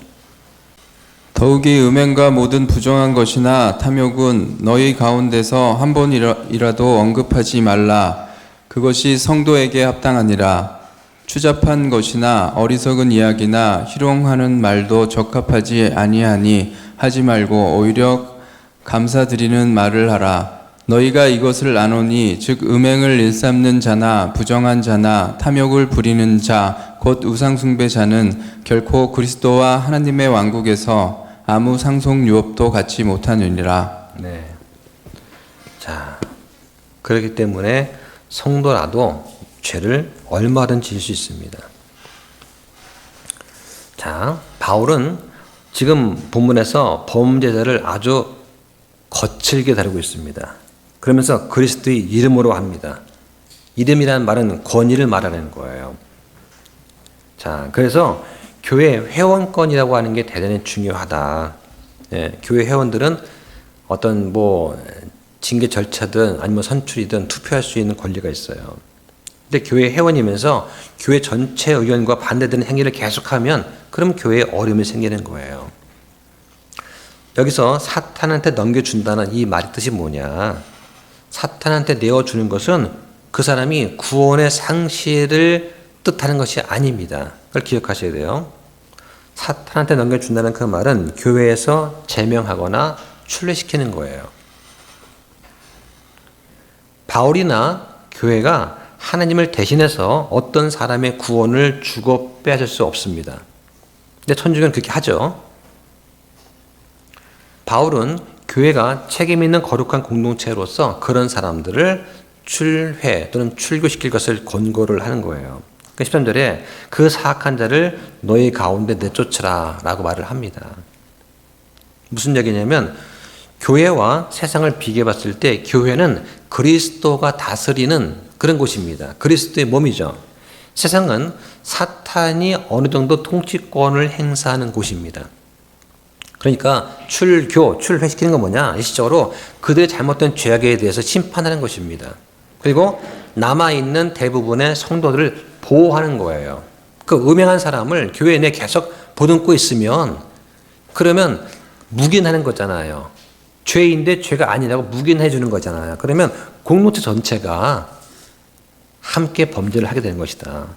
[SPEAKER 6] 더욱이 음행과 모든 부정한 것이나 탐욕은 너희 가운데서 한 번이라도 언급하지 말라. 그것이 성도에게 합당하니라. 추잡한 것이나 어리석은 이야기나 희롱하는 말도 적합하지 아니하니 하지 말고 오히려 감사드리는 말을 하라. 너희가 이것을 아노니 즉 음행을 일삼는 자나 부정한 자나 탐욕을 부리는 자 곧 우상숭배자는 결코 그리스도와 하나님의 왕국에서 아무 상속 유업도 갖지 못하느니라.
[SPEAKER 1] 네. 자, 그렇기 때문에 성도라도 죄를 얼마든지 지을 수 있습니다. 자, 바울은 지금 본문에서 범죄자를 아주 거칠게 다루고 있습니다. 그러면서 그리스도의 이름으로 합니다. 이름이라는 말은 권위를 말하는 거예요. 자, 그래서 교회 회원권이라고 하는 게 대단히 중요하다. 예, 교회 회원들은 어떤 징계 절차든 아니면 선출이든 투표할 수 있는 권리가 있어요. 근데 교회 회원이면서 교회 전체 의견과 반대되는 행위를 계속하면 그럼 교회에 어려움이 생기는 거예요. 여기서 사탄한테 넘겨준다는 이 말의 뜻이 뭐냐? 사탄한테 내어주는 것은 그 사람이 구원의 상실을 뜻하는 것이 아닙니다. 그걸 기억하셔야 돼요. 사탄한테 넘겨준다는 그 말은 교회에서 제명하거나 출래시키는 거예요. 바울이나 교회가 하나님을 대신해서 어떤 사람의 구원을 주고 빼앗을 수 없습니다. 근데 천주교는 그렇게 하죠. 바울은 교회가 책임 있는 거룩한 공동체로서 그런 사람들을 출회 또는 출교시킬 것을 권고를 하는 거예요. 13절에 그 사악한 자를 너희 가운데 내쫓으라 라고 말을 합니다. 무슨 얘기냐면 교회와 세상을 비교해 봤을 때 교회는 그리스도가 다스리는 그런 곳입니다. 그리스도의 몸이죠. 세상은 사탄이 어느 정도 통치권을 행사하는 곳입니다. 그러니까 출회시키는 건 뭐냐? 일시적으로 그들의 잘못된 죄악에 대해서 심판하는 것입니다. 그리고 남아있는 대부분의 성도들을 보호하는 거예요. 그 음행한 사람을 교회 내에 계속 보듬고 있으면 그러면 묵인하는 거잖아요. 죄인데 죄가 아니라고 묵인해 주는 거잖아요. 그러면 공동체 전체가 함께 범죄를 하게 되는 것이다.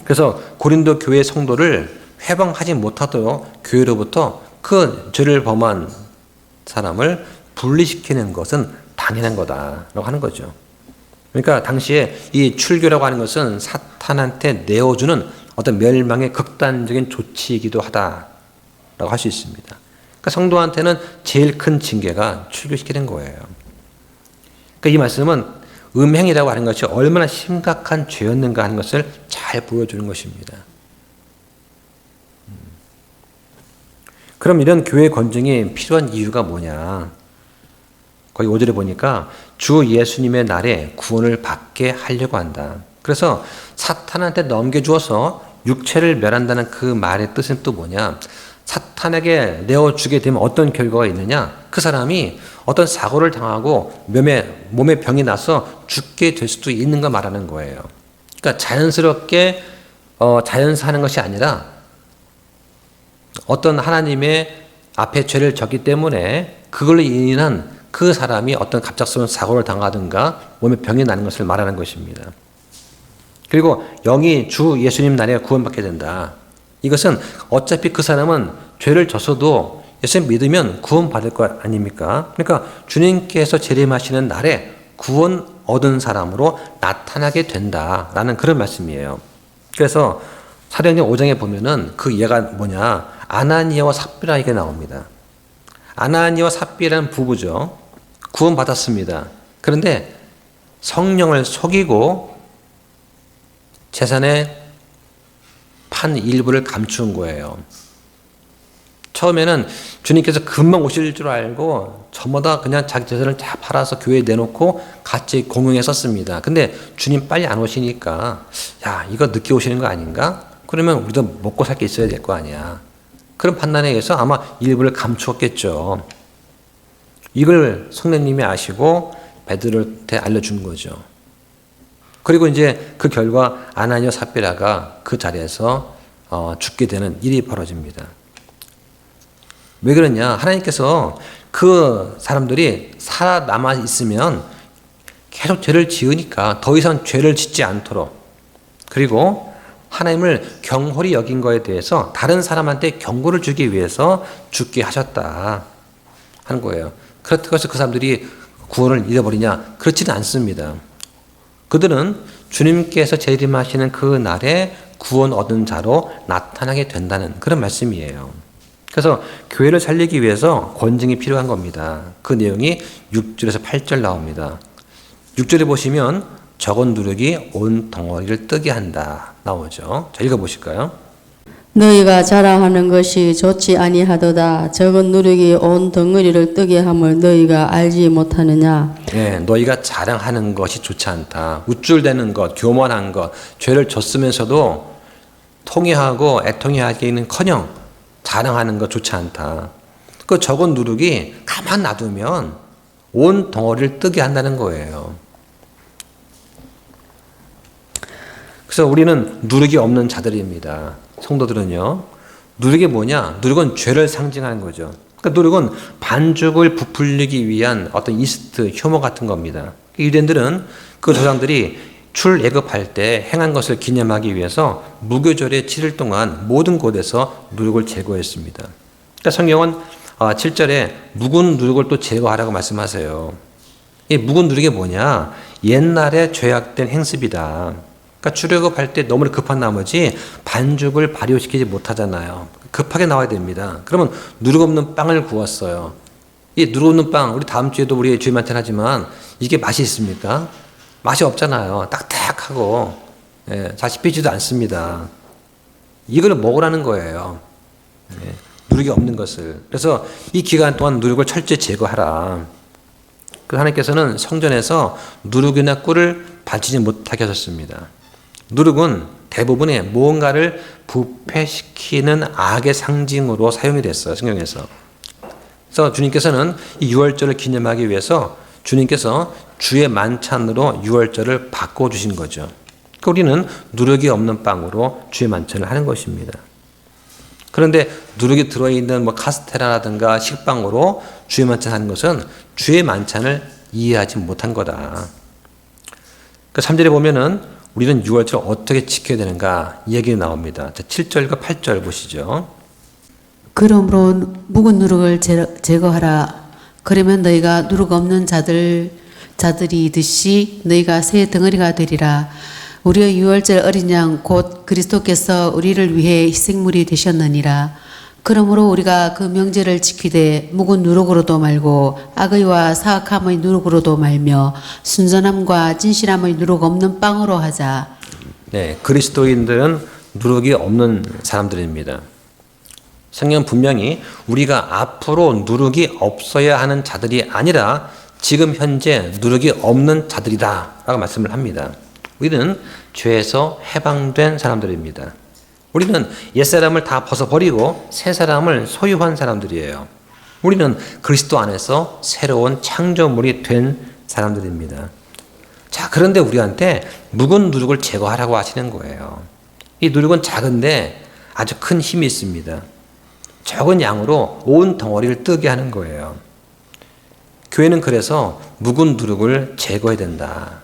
[SPEAKER 1] 그래서 고린도 교회 성도를 회방하지 못하도록 교회로부터 그 죄를 범한 사람을 분리시키는 것은 당연한 거다라고 하는 거죠. 그러니까 당시에 이 출교라고 하는 것은 사탄한테 내어주는 어떤 멸망의 극단적인 조치이기도 하다라고 할 수 있습니다. 그러니까 성도한테는 제일 큰 징계가 출교시키는 거예요. 그러니까 이 말씀은 음행이라고 하는 것이 얼마나 심각한 죄였는가 하는 것을 잘 보여주는 것입니다. 그럼 이런 교회 권증이 필요한 이유가 뭐냐? 거기 5절에 보니까 주 예수님의 날에 구원을 받게 하려고 한다. 그래서 사탄한테 넘겨주어서 육체를 멸한다는 그 말의 뜻은 또 뭐냐? 사탄에게 내어주게 되면 어떤 결과가 있느냐? 그 사람이 어떤 사고를 당하고 몸에 병이 나서 죽게 될 수도 있는 거 말하는 거예요. 그러니까 자연스럽게 자연사하는 것이 아니라 어떤 하나님의 앞에 죄를 졌기 때문에 그걸로 인한 그 사람이 어떤 갑작스러운 사고를 당하든가 몸에 병이 나는 것을 말하는 것입니다. 그리고 영이 주 예수님 날에 구원받게 된다. 이것은 어차피 그 사람은 죄를 졌어도 예수님 믿으면 구원받을 것 아닙니까? 그러니까 주님께서 재림하시는 날에 구원 얻은 사람으로 나타나게 된다라는 그런 말씀이에요. 그래서 사도행전 5장에 보면은 그 예가 뭐냐? 아나니아와 삽비라 이게 나옵니다. 아나니아와 삽비라는 부부죠. 구원받았습니다. 그런데 성령을 속이고 재산의 판 일부를 감춘 거예요. 처음에는 주님께서 금방 오실 줄 알고 저마다 그냥 자기 재산을 다 팔아서 교회에 내놓고 같이 공용해 썼습니다. 근데 주님 빨리 안 오시니까 야, 이거 늦게 오시는 거 아닌가? 그러면 우리도 먹고 살 게 있어야 될 거 아니야. 그런 판단에 의해서 아마 일부를 감추었겠죠. 이걸 성령님이 아시고 베드로한테 알려준 거죠. 그리고 이제 그 결과 아나니아 삽비라가 그 자리에서 죽게 되는 일이 벌어집니다. 왜 그러냐? 하나님께서 그 사람들이 살아남아 있으면 계속 죄를 지으니까 더 이상 죄를 짓지 않도록, 그리고 하나님을 경홀히 여긴 거에 대해서 다른 사람한테 경고를 주기 위해서 죽게 하셨다 하는 거예요. 그렇다고 해서 그 사람들이 구원을 잃어버리냐? 그렇지는 않습니다. 그들은 주님께서 재림하시는 그 날에 구원 얻은 자로 나타나게 된다는 그런 말씀이에요. 그래서 교회를 살리기 위해서 권증이 필요한 겁니다. 그 내용이 6절에서 8절 나옵니다. 6절에 보시면 적은 누룩이 온 덩어리를 뜨게 한다 나오죠. 자, 읽어보실까요?
[SPEAKER 7] 너희가 자랑하는 것이 좋지 아니하도다. 적은 누룩이 온 덩어리를 뜨게 함을 너희가 알지 못하느냐.
[SPEAKER 1] 네, 너희가 자랑하는 것이 좋지 않다. 우쭐대는 것, 교만한 것, 죄를 졌으면서도 통회하고 애통해하기는커녕 자랑하는 것 좋지 않다. 그 적은 누룩이 가만 놔두면 온 덩어리를 뜨게 한다는 거예요. 그래서 우리는 누룩이 없는 자들입니다. 성도들은요. 누룩이 뭐냐? 누룩은 죄를 상징하는 거죠. 그러니까 누룩은 반죽을 부풀리기 위한 어떤 이스트, 효모 같은 겁니다. 유대인들은 그 조상들이 출애굽할 때 행한 것을 기념하기 위해서 무교절의 7일 동안 모든 곳에서 누룩을 제거했습니다. 그러니까 성경은 7절에 묵은 누룩을 또 제거하라고 말씀하세요. 이 묵은 누룩이 뭐냐? 옛날에 죄악된 행습이다. 그러니까 출애굽할 때 너무 급한 나머지 반죽을 발효시키지 못하잖아요. 급하게 나와야 됩니다. 그러면 누룩 없는 빵을 구웠어요. 이 누룩 없는 빵, 우리 다음 주에도 우리 주님한테 하지만 이게 맛이 있습니까? 맛이 없잖아요. 딱딱하고 잘 씹히지도 않습니다. 이걸 먹으라는 거예요. 누룩이 없는 것을. 그래서 이 기간 동안 누룩을 철저히 제거하라. 그 하나님께서는 성전에서 누룩이나 꿀을 발치지 못하게 하셨습니다. 누룩은 대부분의 무언가를 부패시키는 악의 상징으로 사용이 됐어요. 성경에서. 그래서 주님께서는 이 유월절을 기념하기 위해서 주님께서 주의 만찬으로 유월절을 바꿔주신 거죠. 우리는 누룩이 없는 빵으로 주의 만찬을 하는 것입니다. 그런데 누룩이 들어있는 카스테라라든가 식빵으로 주의 만찬 하는 것은 주의 만찬을 이해하지 못한 거다. 그 3절에 보면은 우리는 유월절 어떻게 지켜야 되는가 이 얘기 나옵니다. 자, 7절과 8절 보시죠.
[SPEAKER 8] 그러므로 묵은 누룩을 제거하라. 그러면 너희가 누룩 없는 자들이듯이 너희가 새 덩어리가 되리라. 우리의 유월절 어린 양 곧 그리스도께서 우리를 위해 희생물이 되셨느니라. 그러므로 우리가 그 명제를 지키되 묵은 누룩으로도 말고 악의와 사악함의 누룩으로도 말며 순전함과 진실함의 누룩 없는 빵으로 하자.
[SPEAKER 1] 네, 그리스도인들은 누룩이 없는 사람들입니다. 성경은 분명히 우리가 앞으로 누룩이 없어야 하는 자들이 아니라 지금 현재 누룩이 없는 자들이다 라고 말씀을 합니다. 우리는 죄에서 해방된 사람들입니다. 우리는 옛사람을 다 벗어버리고 새 사람을 소유한 사람들이에요. 우리는 그리스도 안에서 새로운 창조물이 된 사람들입니다. 자, 그런데 우리한테 묵은 누룩을 제거하라고 하시는 거예요. 이 누룩은 작은데 아주 큰 힘이 있습니다. 적은 양으로 온 덩어리를 뜨게 하는 거예요. 교회는 그래서 묵은 누룩을 제거해야 된다.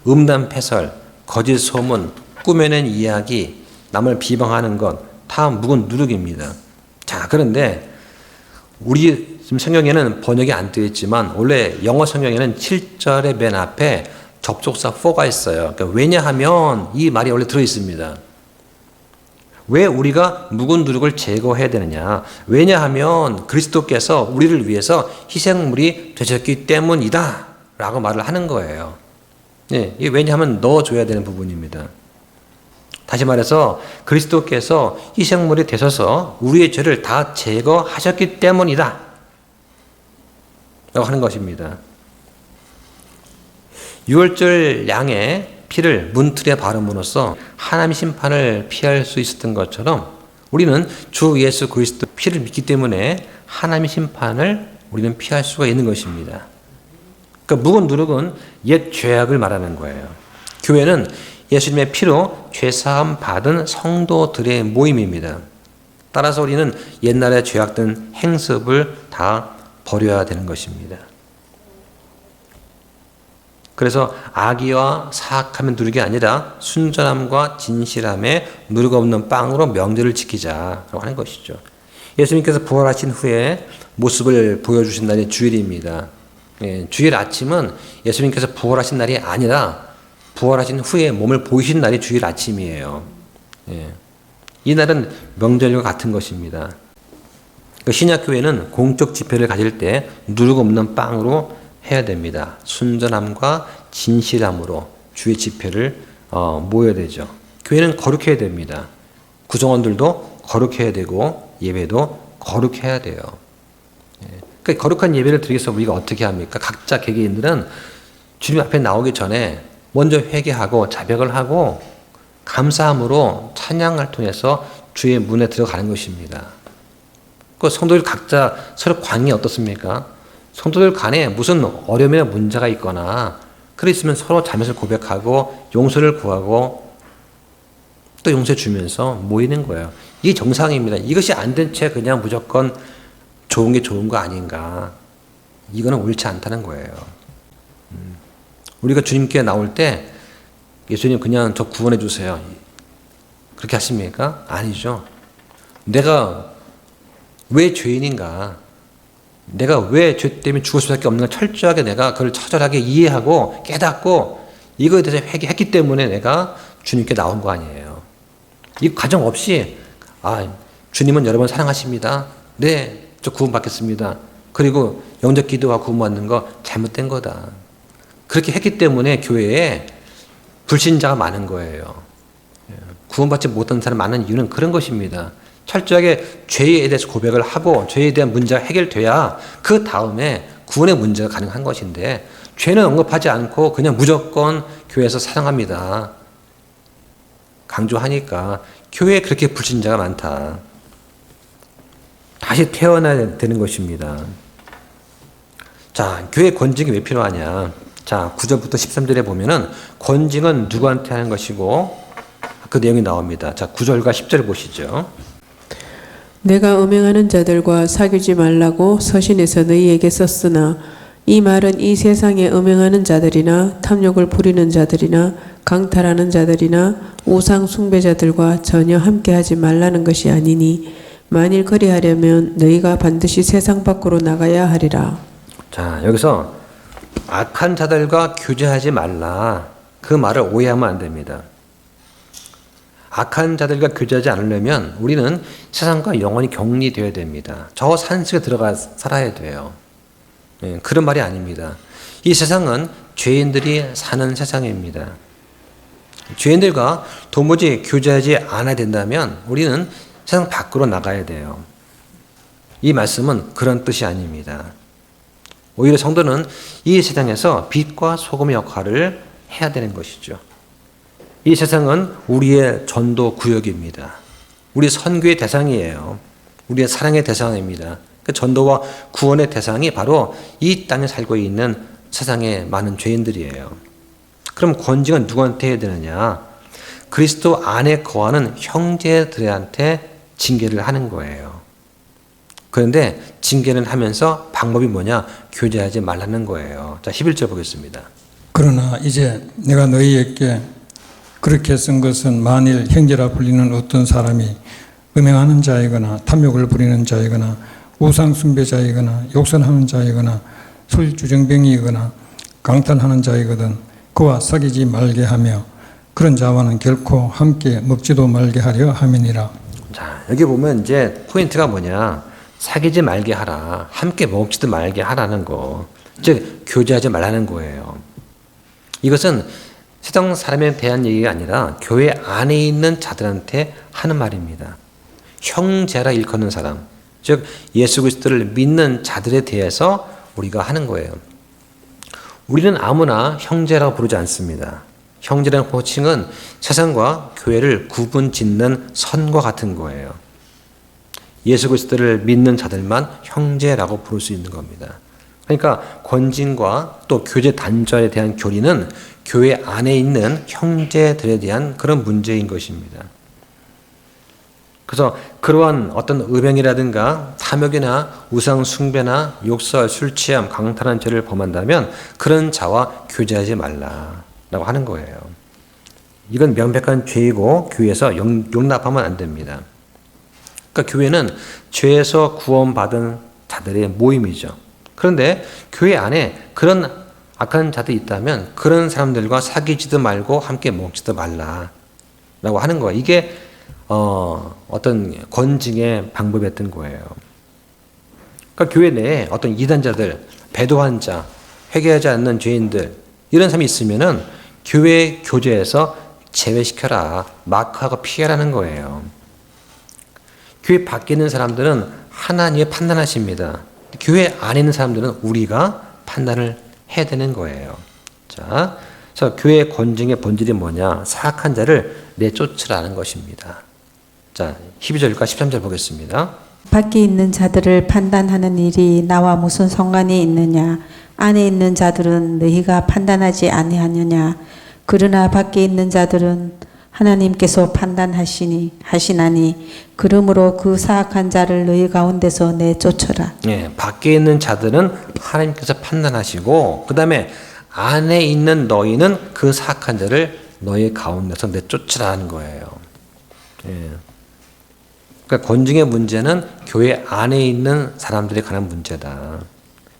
[SPEAKER 1] 음란 패설, 거짓 소문, 꾸며낸 이야기, 남을 비방하는 것 다 묵은 누룩입니다. 자, 그런데 우리 지금 성경에는 번역이 안 되어 있지만 원래 영어 성경에는 7절의 맨 앞에 접속사 for가 있어요. 그러니까 왜냐하면 이 말이 원래 들어 있습니다. 왜 우리가 묵은 누룩을 제거해야 되느냐? 왜냐하면 그리스도께서 우리를 위해서 희생물이 되셨기 때문이다 라고 말을 하는 거예요. 네, 이게 왜냐하면 넣어줘야 되는 부분입니다. 다시 말해서 그리스도께서 희생물이 되셔서 우리의 죄를 다 제거하셨기 때문이다 라고 하는 것입니다. 유월절 양의 피를 문틀에 바름으로써 하나님의 심판을 피할 수 있었던 것처럼 우리는 주 예수 그리스도 피를 믿기 때문에 하나님의 심판을 우리는 피할 수가 있는 것입니다. 그러니까 묵은 누룩은 옛 죄악을 말하는 거예요. 교회는 예수님의 피로 죄사함 받은 성도들의 모임입니다. 따라서 우리는 옛날에 죄악된 행습을 다 버려야 되는 것입니다. 그래서 악의와 사악함의 누룩이 아니라 순전함과 진실함의 누룩 없는 빵으로 명제를 지키자라고 하는 것이죠. 예수님께서 부활하신 후에 모습을 보여주신 날이 주일입니다. 주일 아침은 예수님께서 부활하신 날이 아니라 부활하신 후에 몸을 보이신 날이 주일 아침이에요. 이 날은 명절과 같은 것입니다. 신약교회는 공적 집회를 가질 때 누룩 없는 빵으로 해야 됩니다. 순전함과 진실함으로 주의 집회를 모여야 되죠. 교회는 거룩해야 됩니다. 구성원들도 거룩해야 되고 예배도 거룩해야 돼요. 그러니까 거룩한 예배를 드리기 위해서 우리가 어떻게 합니까? 각자 개개인들은 주님 앞에 나오기 전에 먼저 회개하고 자백을 하고 감사함으로 찬양을 통해서 주의 문에 들어가는 것입니다. 그 성도들 각자 서로 관계 어떻습니까? 성도들 간에 무슨 어려움이나 문제가 있거나 그랬으면 서로 잘못을 고백하고 용서를 구하고 또 용서해 주면서 모이는 거예요. 이게 정상입니다. 이것이 안 된 채 그냥 무조건 좋은 게 좋은 거 아닌가. 이거는 옳지 않다는 거예요. 우리가 주님께 나올 때 예수님 그냥 저 구원해 주세요. 그렇게 하십니까? 아니죠. 내가 왜 죄인인가? 내가 왜 죄 때문에 죽을 수밖에 없는가? 철저하게 내가 그걸 처절하게 이해하고 깨닫고 이거에 대해서 회개했기 때문에 내가 주님께 나온 거 아니에요. 이 과정 없이 주님은 여러분 사랑하십니다. 네, 저 구원 받겠습니다. 그리고 영접 기도와 구원 받는 거 잘못된 거다. 그렇게 했기 때문에 교회에 불신자가 많은 거예요. 구원받지 못한 사람 많은 이유는 그런 것입니다. 철저하게 죄에 대해서 고백을 하고 죄에 대한 문제가 해결돼야 그 다음에 구원의 문제가 가능한 것인데 죄는 언급하지 않고 그냥 무조건 교회에서 사랑합니다. 강조하니까 교회에 그렇게 불신자가 많다. 다시 태어나야 되는 것입니다. 자, 교회 권징이 왜 필요하냐? 자, 9절부터 13절에 보면은 권징은 누구한테 하는 것이고 그 내용이 나옵니다. 자, 9절과 10절 보시죠.
[SPEAKER 9] 내가 음행하는 자들과 사귀지 말라고 서신에서 너희에게 썼으나 이 말은 이 세상에 음행하는 자들이나 탐욕을 부리는 자들이나 강탈하는 자들이나 우상 숭배자들과 전혀 함께하지 말라는 것이 아니니 만일 그리하려면 너희가 반드시 세상 밖으로 나가야 하리라.
[SPEAKER 1] 자, 여기서 악한 자들과 교제하지 말라. 그 말을 오해하면 안 됩니다. 악한 자들과 교제하지 않으려면 우리는 세상과 영원히 격리되어야 됩니다. 저 산속에 들어가 살아야 돼요. 그런 말이 아닙니다. 이 세상은 죄인들이 사는 세상입니다. 죄인들과 도무지 교제하지 않아야 된다면 우리는 세상 밖으로 나가야 돼요. 이 말씀은 그런 뜻이 아닙니다. 오히려 성도는 이 세상에서 빛과 소금의 역할을 해야 되는 것이죠. 이 세상은 우리의 전도 구역입니다. 우리 선교의 대상이에요. 우리의 사랑의 대상입니다. 그 전도와 구원의 대상이 바로 이 땅에 살고 있는 세상의 많은 죄인들이에요. 그럼 권징은 누구한테 해야 되느냐? 그리스도 안에 거하는 형제들한테 징계를 하는 거예요. 그런데 징계를 하면서 방법이 뭐냐? 교제하지 말라는 거예요. 자, 11절 보겠습니다.
[SPEAKER 2] 그러나 이제 내가 너희에게 그렇게 쓴 것은 만일 형제라 불리는 어떤 사람이 음행하는 자이거나 탐욕을 부리는 자이거나 우상 숭배자이거나 욕설하는 자이거나 술주정뱅이거나 강탈하는 자이거든 그와 사귀지 말게 하며 그런 자와는 결코 함께 먹지도 말게 하려 함이니라.
[SPEAKER 1] 자, 여기 보면 이제 포인트가 뭐냐? 사귀지 말게 하라. 함께 먹지도 말게 하라는 거. 즉, 교제하지 말라는 거예요. 이것은 세상 사람에 대한 얘기가 아니라 교회 안에 있는 자들한테 하는 말입니다. 형제라 일컫는 사람, 즉 예수 그리스도를 믿는 자들에 대해서 우리가 하는 거예요. 우리는 아무나 형제라고 부르지 않습니다. 형제라는 호칭은 세상과 교회를 구분 짓는 선과 같은 거예요. 예수 그리스도를 믿는 자들만 형제라고 부를 수 있는 겁니다. 그러니까 권징과 또 교제 단절에 대한 교리는 교회 안에 있는 형제들에 대한 그런 문제인 것입니다. 그래서 그러한 어떤 음행이라든가 탐욕이나 우상 숭배나 욕설, 술 취함, 강탈한 죄를 범한다면 그런 자와 교제하지 말라라고 하는 거예요. 이건 명백한 죄이고 교회에서 용납하면 안 됩니다. 그러니까 교회는 죄에서 구원받은 자들의 모임이죠. 그런데 교회 안에 그런 악한 자들이 있다면 그런 사람들과 사귀지도 말고 함께 먹지도 말라라고 하는 거예요. 이게 어떤 권징의 방법이었던 거예요. 그러니까 교회 내에 어떤 이단자들, 배도한 자, 회개하지 않는 죄인들 이런 사람이 있으면은 교회 교제에서 제외시켜라, 마크하고 피해라는 거예요. 교회 밖에 있는 사람들은 하나님의 판단하십니다. 교회 안에 있는 사람들은 우리가 판단을 해야 되는 거예요. 자, 그래서 교회의 권징의 본질이 뭐냐? 사악한 자를 내쫓으라는 것입니다. 자, 12절과 13절 보겠습니다.
[SPEAKER 3] 밖에 있는 자들을 판단하는 일이 나와 무슨 상관이 있느냐? 안에 있는 자들은 너희가 판단하지 아니하느냐? 그러나 밖에 있는 자들은 하나님께서 판단하시나니 그러므로 그 사악한 자를 너희 가운데서 내쫓으라.
[SPEAKER 1] 예, 밖에 있는 자들은 하나님께서 판단하시고 그 다음에 안에 있는 너희는 그 사악한 자를 너희 가운데서 내쫓으라는 거예요. 예. 그러니까 권징의 문제는 교회 안에 있는 사람들에 관한 문제다.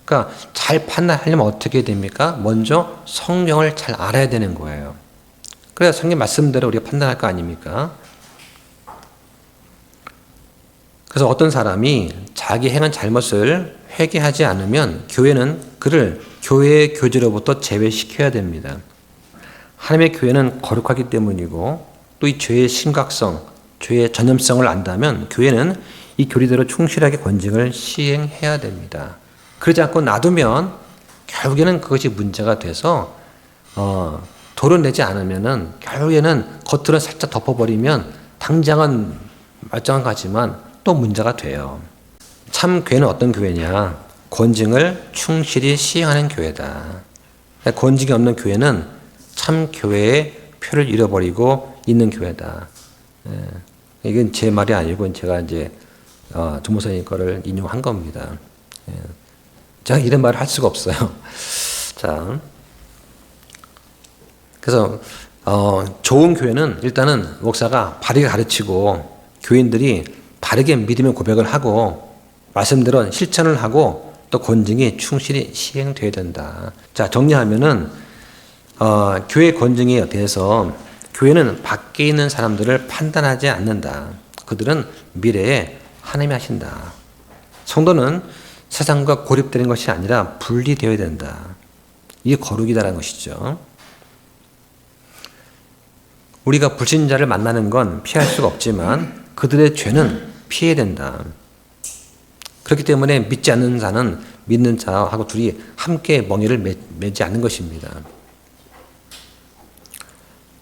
[SPEAKER 1] 그러니까 잘 판단하려면 어떻게 됩니까? 먼저 성경을 잘 알아야 되는 거예요. 그래야 성경 말씀대로 우리가 판단할 거 아닙니까? 그래서 어떤 사람이 자기 행한 잘못을 회개하지 않으면 교회는 그를 교회의 교제로부터 제외시켜야 됩니다. 하나님의 교회는 거룩하기 때문이고 또 이 죄의 심각성, 죄의 전염성을 안다면 교회는 이 교리대로 충실하게 권징을 시행해야 됩니다. 그러지 않고 놔두면 결국에는 그것이 문제가 돼서 도려내지 않으면은 결국에는 겉으로 살짝 덮어버리면 당장은 말짱한 것 같지만 또 문제가 돼요. 참 교회는 어떤 교회냐? 권징을 충실히 시행하는 교회다. 권징이 없는 교회는 참 교회의 표를 잃어버리고 있는 교회다. 이건 제 말이 아니고 제가 이제 조목사님 거를 인용한 겁니다. 제가 이런 말을 할 수가 없어요. 자, 그래서 좋은 교회는 일단은 목사가 바르게 가르치고 교인들이 바르게 믿음의 고백을 하고 말씀대로 실천을 하고 또 권징이 충실히 시행돼야 된다. 자, 정리하면은 교회 권징에 대해서 교회는 밖에 있는 사람들을 판단하지 않는다. 그들은 미래에 하나님이 하신다. 성도는 세상과 고립되는 것이 아니라 분리되어야 된다. 이게 거룩이다라는 것이죠. 우리가 불신자를 만나는 건 피할 수가 없지만 그들의 죄는 피해야 된다. 그렇기 때문에 믿지 않는 자는 믿는 자하고 둘이 함께 멍에를 매지 않는 것입니다.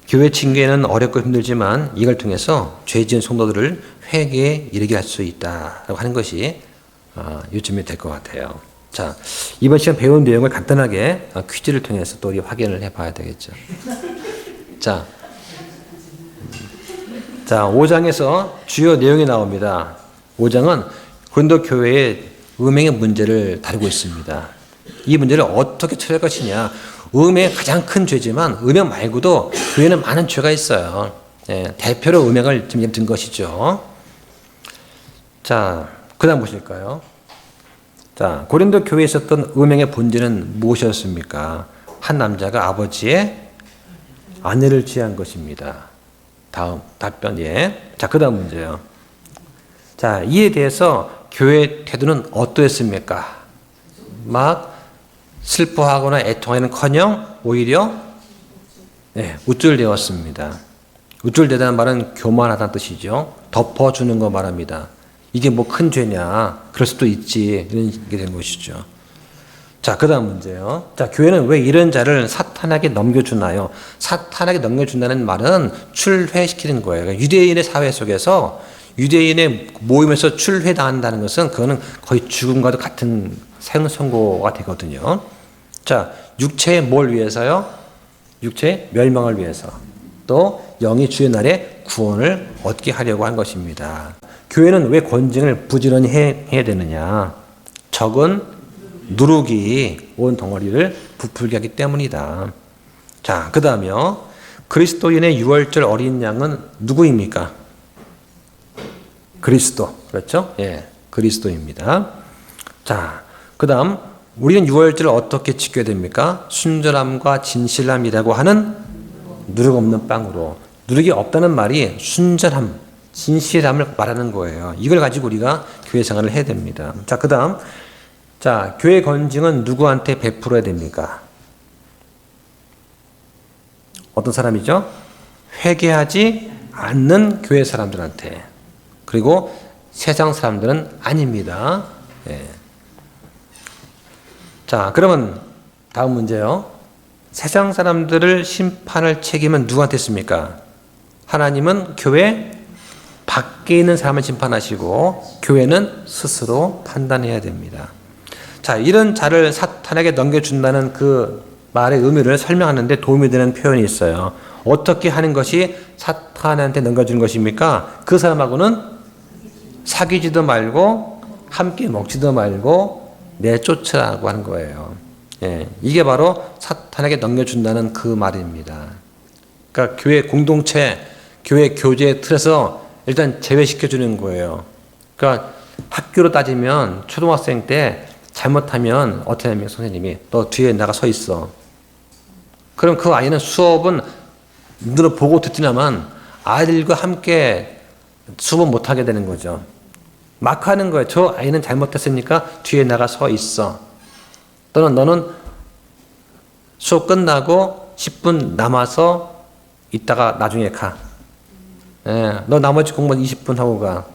[SPEAKER 1] 교회 징계는 어렵고 힘들지만 이걸 통해서 죄 지은 성도들을 회개에 이르게 할 수 있다라고 하는 것이 요점이 될 것 같아요. 자, 이번 시간 배운 내용을 간단하게 퀴즈를 통해서 또 우리 확인을 해봐야 되겠죠. 자, 5장에서 주요 내용이 나옵니다. 5장은 고린도 교회의 음행의 문제를 다루고 있습니다. 이 문제를 어떻게 처리할 것이냐. 음행이 가장 큰 죄지만 음행 말고도 교회는 많은 죄가 있어요. 대표로 음행을 지금 든 것이죠. 자, 그 다음 보실까요? 자, 고린도 교회에 있었던 음행의 본질은 무엇이었습니까? 한 남자가 아버지의 아내를 취한 것입니다. 다음 답변 예. 자, 그 다음 문제요. 자, 이에 대해서 교회의 태도는 어떠했습니까? 막 슬퍼하거나 애통하는커녕 오히려 우쭐대었습니다. 우쭐대다는 말은 교만하다는 뜻이죠. 덮어주는 거 말합니다. 이게 뭐 큰 죄냐? 그럴 수도 있지. 이런 게 된 것이죠. 자, 그 다음 문제요. 자, 교회는 왜 이런 자를 사탄에게 넘겨주나요? 사탄에게 넘겨준다는 말은 출회시키는 거예요. 그러니까 유대인의 사회 속에서 유대인의 모임에서 출회당한다는 것은 그거는 거의 죽음과도 같은 생선고가 되거든요. 자, 육체의 뭘 위해서요? 육체의 멸망을 위해서. 또 영이 주의 날에 구원을 얻게 하려고 한 것입니다. 교회는 왜 권징을 부지런히 해야 되느냐? 적은 누룩이 온 덩어리를 부풀게 하기 때문이다. 자, 그 다음에요. 그리스도인의 유월절 어린 양은 누구입니까? 그리스도. 그렇죠? 예, 그리스도입니다. 자, 그 다음 우리는 유월절을 어떻게 지켜야 됩니까? 순전함과 진실함이라고 하는 누룩 없는 빵으로. 누룩이 없다는 말이 순전함, 진실함을 말하는 거예요. 이걸 가지고 우리가 교회 생활을 해야 됩니다. 자, 그 다음. 자, 교회 권징은 누구한테 베풀어야 됩니까? 어떤 사람이죠? 회개하지 않는 교회 사람들한테. 그리고 세상 사람들은 아닙니다. 예. 자, 그러면 다음 문제요. 세상 사람들을 심판할 책임은 누구한테 있습니까? 하나님은 교회 밖에 있는 사람을 심판하시고 교회는 스스로 판단해야 됩니다. 자, 이런 자를 사탄에게 넘겨준다는 그 말의 의미를 설명하는데 도움이 되는 표현이 있어요. 어떻게 하는 것이 사탄한테 넘겨주는 것입니까? 그 사람하고는 사귀지도 말고 함께 먹지도 말고 내쫓으라고 하는 거예요. 예, 이게 바로 사탄에게 넘겨준다는 그 말입니다. 그러니까 교회 공동체, 교회 교제 틀에서 일단 제외시켜주는 거예요. 그러니까 학교로 따지면 초등학생 때 잘못하면 어떻게 하냐면 선생님이 너 뒤에 나가 서 있어. 그럼 그 아이는 수업은 눈으로 보고 듣지만 아이들과 함께 수업은 못하게 되는 거죠. 막 하는 거예요. 저 아이는 잘못했으니까 뒤에 나가 서 있어. 또는 너는 수업 끝나고 10분 남아서 이따가 나중에 가. 예, 너 나머지 공부는 20분 하고 가.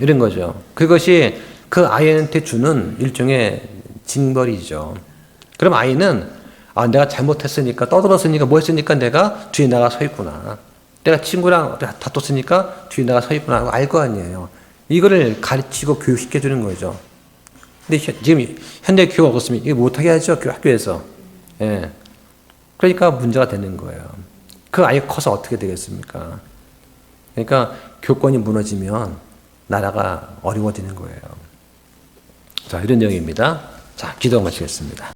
[SPEAKER 1] 이런 거죠. 그것이 그 아이한테 주는 일종의 징벌이죠. 그럼 아이는 내가 잘못했으니까 떠들었으니까 뭐 했으니까 내가 뒤에 나가 서 있구나. 내가 친구랑 다퉜으니까 뒤에 나가 서 있구나. 알 거 아니에요. 이거를 가르치고 교육시켜 주는 거죠. 근데 지금 현대 교육 없으면 이거 못하게 하죠. 학교에서. 예. 그러니까 문제가 되는 거예요. 그 아이가 커서 어떻게 되겠습니까? 그러니까 교권이 무너지면 나라가 어려워지는 거예요. 자, 이런 내용입니다. 자, 기도 마치겠습니다.